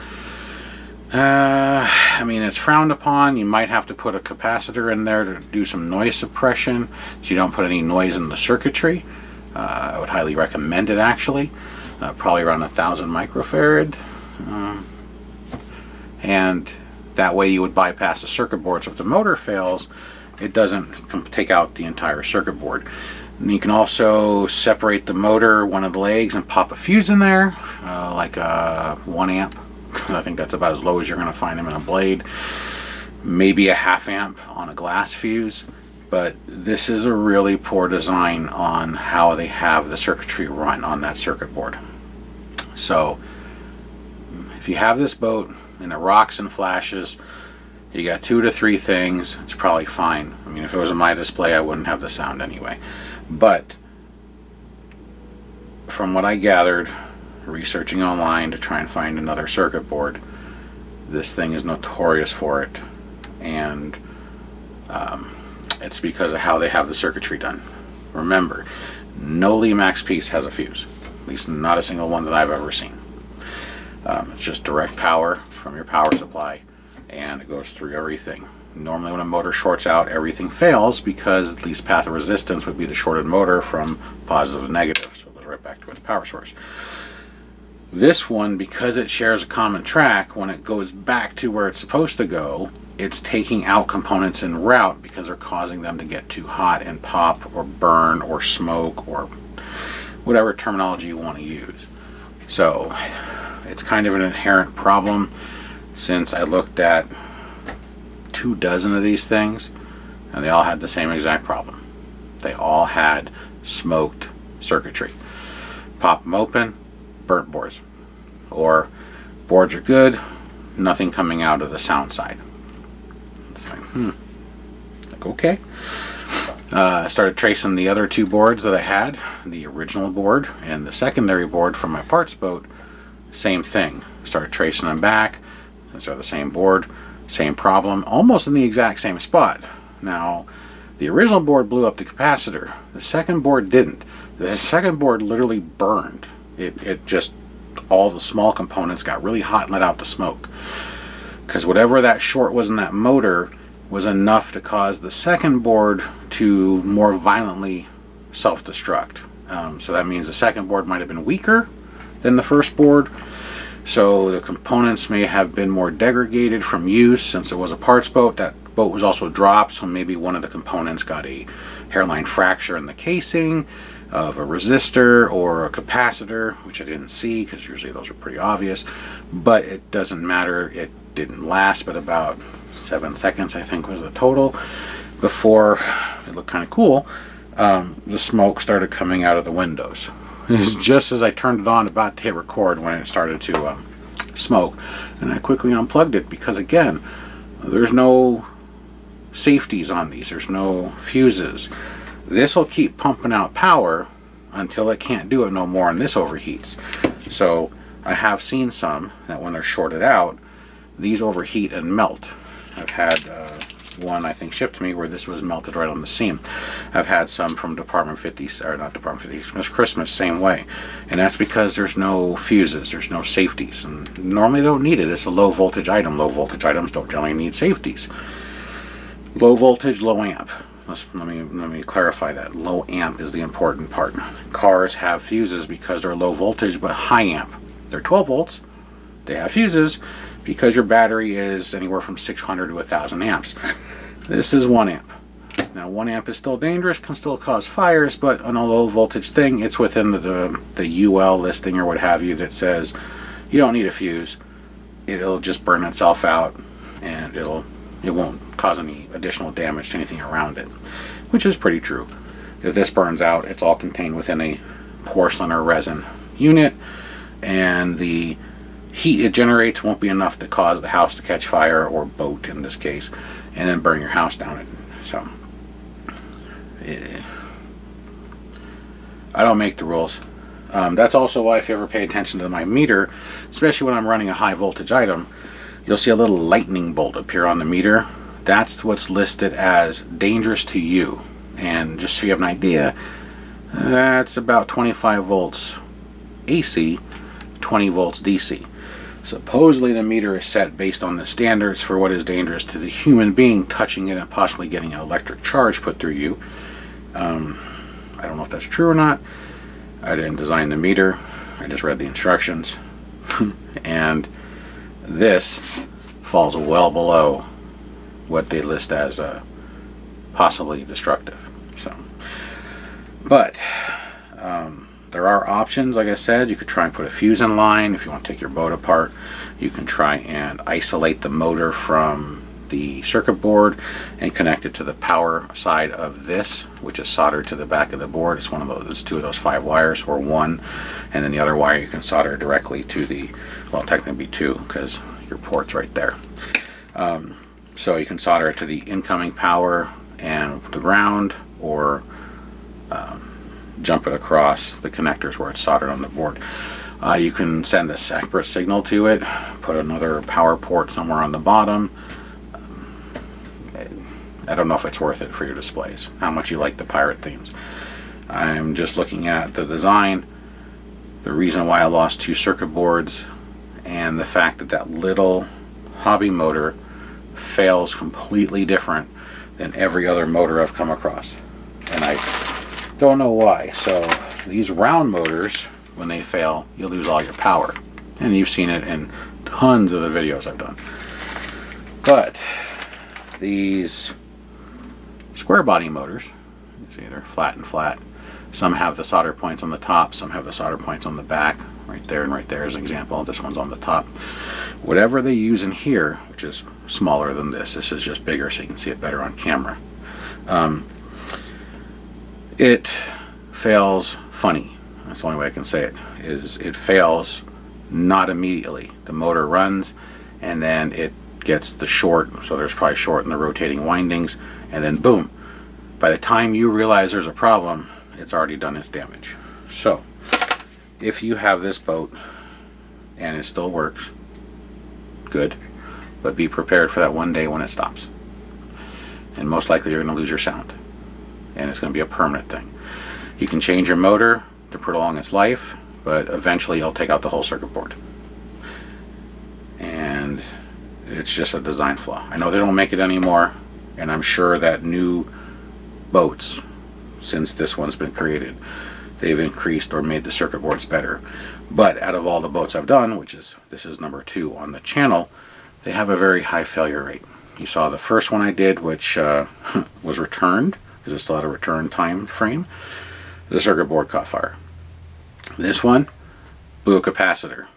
I mean, it's frowned upon. You might have to put a capacitor in there to do some noise suppression so you don't put any noise in the circuitry. I would highly recommend it, actually. Probably around 1,000 microfarad. And that way you would bypass the circuit board. So if the motor fails, it doesn't take out the entire circuit board. And you can also separate the motor, one of the legs, and pop a fuse in there, like a 1 amp. I think that's about as low as you're going to find them in a blade. Maybe a 1/2 amp on a glass fuse. But this is a really poor design on how they have the circuitry run on that circuit board. So if you have this boat and it rocks and flashes, you got 2 to 3 things, it's probably fine. I mean, if it was on my display, I wouldn't have the sound anyway. But from what I gathered, researching online to try and find another circuit board, this thing is notorious for it, and it's because of how they have the circuitry done. Remember, no Lemax piece has a fuse, at least not a single one that I've ever seen. It's just direct power from your power supply, and it goes through everything. Normally when a motor shorts out, everything fails because the least path of resistance would be the shorted motor from positive to negative, so it goes right back to its power source. This one, because it shares a common track, when it goes back to where it's supposed to go, it's taking out components en route because they're causing them to get too hot and pop or burn or smoke or whatever terminology you want to use. So it's kind of an inherent problem, since I looked at 24 of these things and they all had the same exact problem. They all had smoked circuitry. Pop them open, burnt boards, or boards are good, nothing coming out of the sound side. It's like, okay. I started tracing the other 2 boards that I had, the original board and the secondary board from my parts boat. Same thing. Started tracing them back. These are the same board, same problem, almost in the exact same spot. Now, the original board blew up the capacitor. The second board didn't. The second board literally burned. It just, all the small components got really hot and let out the smoke. Because whatever that short was in that motor was enough to cause the second board to more violently self-destruct. So that means the second board might have been weaker than the first board. So the components may have been more degraded from use. Since it was a parts boat, that boat was also dropped, so maybe one of the components got a hairline fracture in the casing of a resistor or a capacitor, which I didn't see because usually those are pretty obvious, but it doesn't matter. It didn't last but about 7 seconds, I think, was the total, before it looked kind of cool. The smoke started coming out of the windows. It's just as I turned it on, about to hit record, when it started to smoke, and I quickly unplugged it because, again, there's no safeties on these. There's no fuses. This will keep pumping out power until it can't do it no more, and this overheats. So I have seen some that when they're shorted out, these overheat and melt. I've had one, I think, shipped to me where this was melted right on the seam. I've had some from Department 50, or not Department 50, Miss Christmas, same way. And that's because there's no fuses, there's no safeties. And normally they don't need it. It's a low voltage item. Low voltage items don't generally need safeties. Low voltage, low amp. Let me clarify that. Low amp is the important part. Cars have fuses because they're low voltage but high amp. They're 12 volts. They have fuses because your battery is anywhere from 600 to 1,000 amps. This is 1 amp. Now 1 amp is still dangerous, can still cause fires, but on a low voltage thing, it's within the UL listing or what have you that says you don't need a fuse. It'll just burn itself out, and it won't cause any additional damage to anything around it, which is pretty true. If this burns out, it's all contained within a porcelain or resin unit, and the heat it generates won't be enough to cause the house to catch fire, or boat in this case, and then burn your house down. So I don't make the rules. That's also why, if you ever pay attention to my meter, especially when I'm running a high voltage item, you'll see a little lightning bolt appear on the meter. That's what's listed as dangerous to you. And just so you have an idea, that's about 25 volts AC, 20 volts DC. Supposedly the meter is set based on the standards for what is dangerous to the human being touching it and possibly getting an electric charge put through you. I don't know if that's true or not. I didn't design the meter. I just read the instructions. And this falls well below what they list as possibly destructive. So, but there are options. Like I said, you could try and put a fuse in line. If you want to take your boat apart, you can try and isolate the motor from the circuit board and connect it to the power side of this, which is soldered to the back of the board. It's one of those, it's 2 of those 5 wires, or 1, and then the other wire you can solder directly to the, well, technically 2, because your ports right there. So you can solder it to the incoming power and the ground, or jump it across the connectors where it's soldered on the board. You can send a separate signal to it, put another power port somewhere on the bottom. I don't know if it's worth it for your displays, how much you like the pirate themes. I'm just looking at the design, the reason why I lost 2 circuit boards, and the fact that that little hobby motor fails completely different than every other motor I've come across. And I don't know why. So these round motors, when they fail, you lose all your power. And you've seen it in tons of the videos I've done. But these square body motors, you see they're flat and flat. Some have the solder points on the top, some have the solder points on the back. Right there and right there is an example. This one's on the top. Whatever they use in here, which is smaller than this is just bigger so you can see it better on camera. It fails funny. That's the only way I can say it. Is it fails not immediately. The motor runs and then it gets the short, so there's probably short in the rotating windings, and then boom. By the time you realize there's a problem, it's already done its damage. So if you have this boat and it still works, good, but be prepared for that one day when it stops. And most likely you're going to lose your sound, and it's going to be a permanent thing. You can change your motor to prolong its life, but eventually you'll take out the whole circuit board. And it's just a design flaw. I know they don't make it anymore, and I'm sure that new boats, since this one's been created, they've increased or made the circuit boards better. But out of all the boats I've done, which is, this is number 2 on the channel, they have a very high failure rate. You saw the first one I did, which was returned, because it still had a return time frame. The circuit board caught fire. This one blew a capacitor.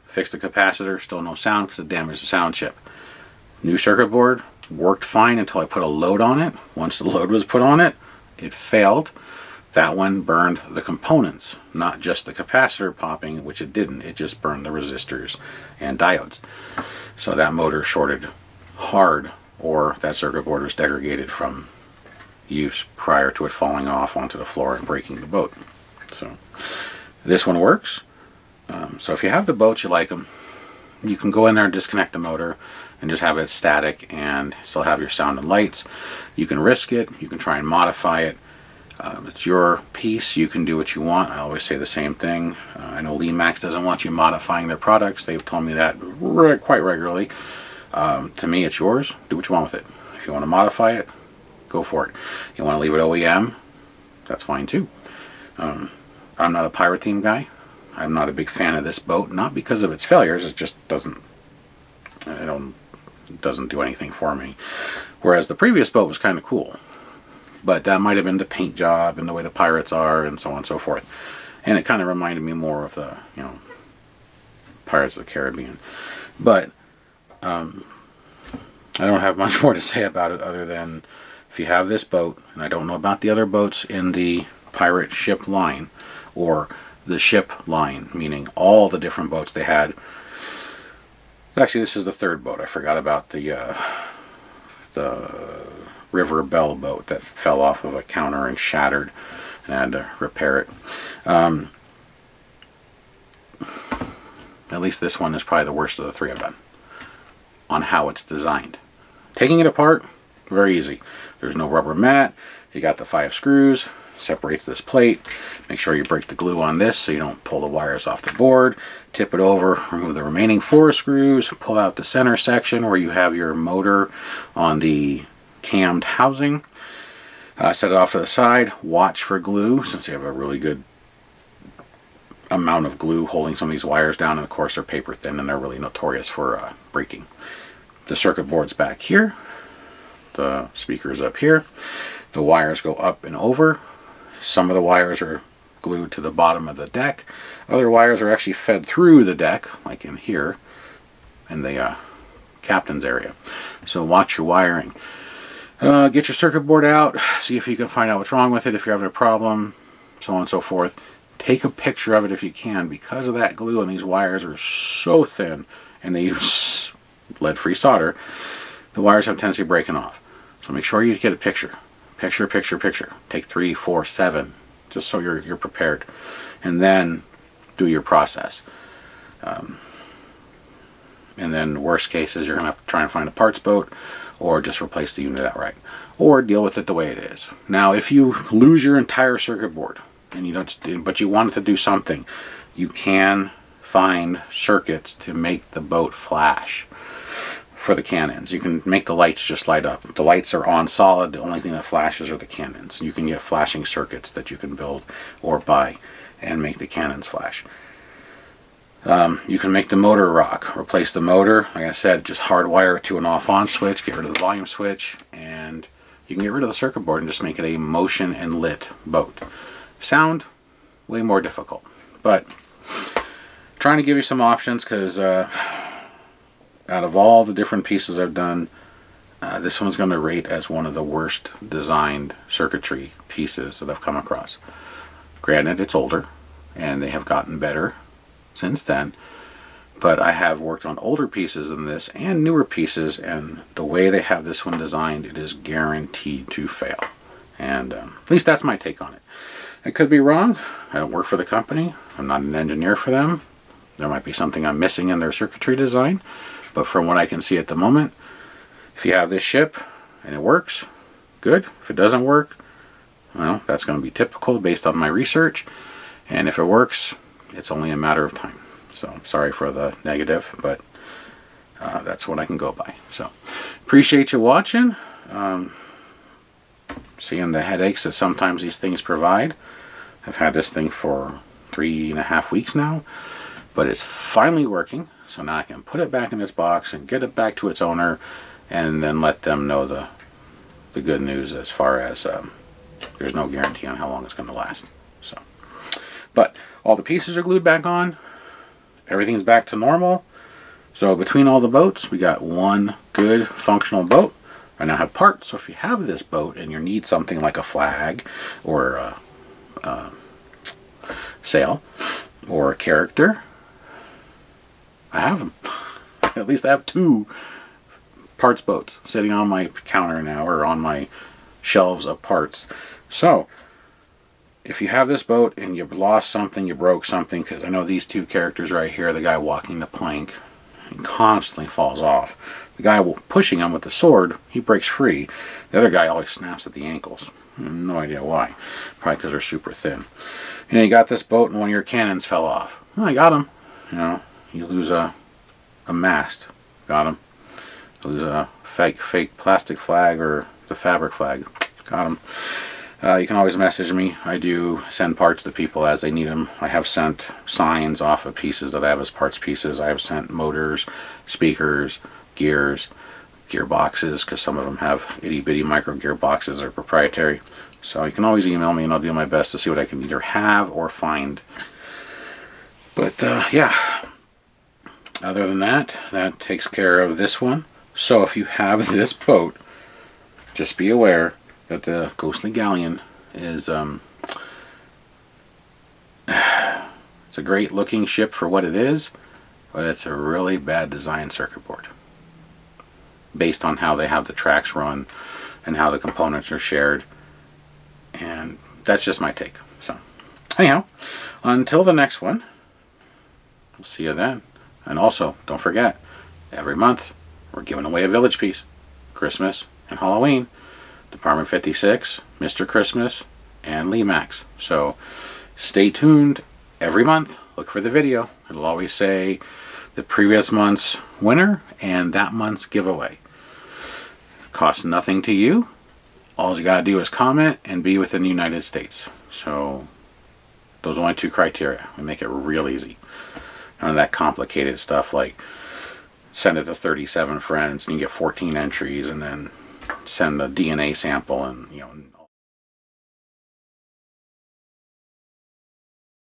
Fixed the capacitor, still no sound because it damaged the sound chip. New circuit board worked fine until I put a load on it. Once the load was put on it, it failed. That one burned the components, not just the capacitor popping, which it didn't. It just burned the resistors and diodes. So that motor shorted hard, or that circuit board was degraded from use prior to it falling off onto the floor and breaking the boat. So this one works. So if you have the boats, you like them, you can go in there and disconnect the motor and just have it static and still have your sound and lights. You can risk it, you can try and modify it. It's your piece, you can do what you want. I always say the same thing. I know Lemax doesn't want you modifying their products. They've told me that quite regularly. To me, it's yours. Do what you want with it. If you want to modify it, go for it. You want to leave it OEM, that's fine too. I'm not a pirate theme guy. I'm not a big fan of this boat, not because of its failures. It just doesn't do anything for me. Whereas the previous boat was kind of cool, but that might have been the paint job and the way the pirates are and so on and so forth. And it kind of reminded me more of the, Pirates of the Caribbean. But I don't have much more to say about it other than if you have this boat, and I don't know about the other boats in the pirate ship line, or the ship line, meaning all the different boats they had. Actually, this is the 3rd boat. I forgot about the River Bell boat that fell off of a counter and shattered, and I had to repair it. At least this one is probably the worst of the 3 I've done on how it's designed. Taking it apart, very easy. There's no rubber mat. You got the 5 screws, separates this plate. Make sure you break the glue on this so you don't pull the wires off the board. Tip it over, remove the remaining 4 screws, pull out the center section where you have your motor on the cammed housing. Set it off to the side. Watch for glue, since you have a really good amount of glue holding some of these wires down, and of course they're paper thin and they're really notorious for breaking. The circuit board's back here. The speaker's up here. The wires go up and over. Some of the wires are glued to the bottom of the deck. Other wires are actually fed through the deck, like in here, in the captain's area. So watch your wiring. Get your circuit board out. See if you can find out what's wrong with it, if you're having a problem, so on and so forth. Take a picture of it if you can, because of that glue, and these wires are so thin, and they use lead-free solder, the wires have a tendency of breaking off. So make sure you get a picture. Picture. Take 3, 4, 7, just so you're prepared. And then do your process. And then worst cases, you're going to have to try and find a parts boat, or just replace the unit outright, or deal with it the way it is. Now, if you lose your entire circuit board and you don't, but you want it to do something, you can find circuits to make the boat flash for the cannons. You can make the lights just light up. The lights are on solid. The only thing that flashes are the cannons. You can get flashing circuits that you can build or buy and make the cannons flash. You can make the motor rock, replace the motor. Like I said, just hardwire it to an off-on switch, get rid of the volume switch, and you can get rid of the circuit board and just make it a motion and lit boat. Sound, way more difficult. But trying to give you some options, because out of all the different pieces I've done, this one's going to rate as one of the worst designed circuitry pieces that I've come across. Granted, it's older, and they have gotten better since then, but I have worked on older pieces than this and newer pieces, and the way they have this one designed, it is guaranteed to fail. And at least that's my take on it. I could be wrong. I don't work for the company. I'm not an engineer for them. There might be something I'm missing in their circuitry design, but from what I can see at the moment, if you have this ship and it works, good. If it doesn't work, well, that's going to be typical based on my research. And if it works, it's only a matter of time. So sorry for the negative, but that's what I can go by. So appreciate you watching. Seeing the headaches that sometimes these things provide. I've had this thing for 3.5 weeks now, but it's finally working. So now I can put it back in its box and get it back to its owner, and then let them know the good news as far as there's no guarantee on how long it's going to last. So, but all the pieces are glued back on. Everything's back to normal. So between all the boats, we got one good functional boat. I now have parts. So if you have this boat and you need something like a flag or a sail or a character, I have them. At least I have 2 parts boats sitting on my counter now, or on my shelves of parts. So if you have this boat and you've lost something, you broke something, because I know these 2 characters right here, the guy walking the plank, he constantly falls off. The guy pushing him with the sword, he breaks free. The other guy always snaps at the ankles. No idea why. Probably because they're super thin. You got this boat and one of your cannons fell off. Well, I got him. You lose a mast. Got him. You lose a fake plastic flag or the fabric flag. Got him. You can always message me. I do send parts to people as they need them. I have sent signs off of pieces that I have as parts pieces. I have sent motors, speakers, gears, gearboxes, because some of them have itty bitty micro gearboxes that are proprietary. So you can always email me and I'll do my best to see what I can either have or find. But yeah, other than that, that takes care of this one. So if you have this boat, just be aware that the Ghostly Galleon is it's a great looking ship for what it is, but it's a really bad design circuit board based on how they have the tracks run and how the components are shared. And that's just my take. So anyhow, until the next one, we'll see you then. And also, don't forget, every month we're giving away a village piece. Christmas and Halloween. Department 56, Mr. Christmas, and Lemax. So stay tuned every month. Look for the video. It'll always say the previous month's winner and that month's giveaway. Costs nothing to you. All you gotta do is comment and be within the United States. So those are only 2 criteria. We make it real easy. None of that complicated stuff like send it to 37 friends and you get 14 entries, and then send a DNA sample and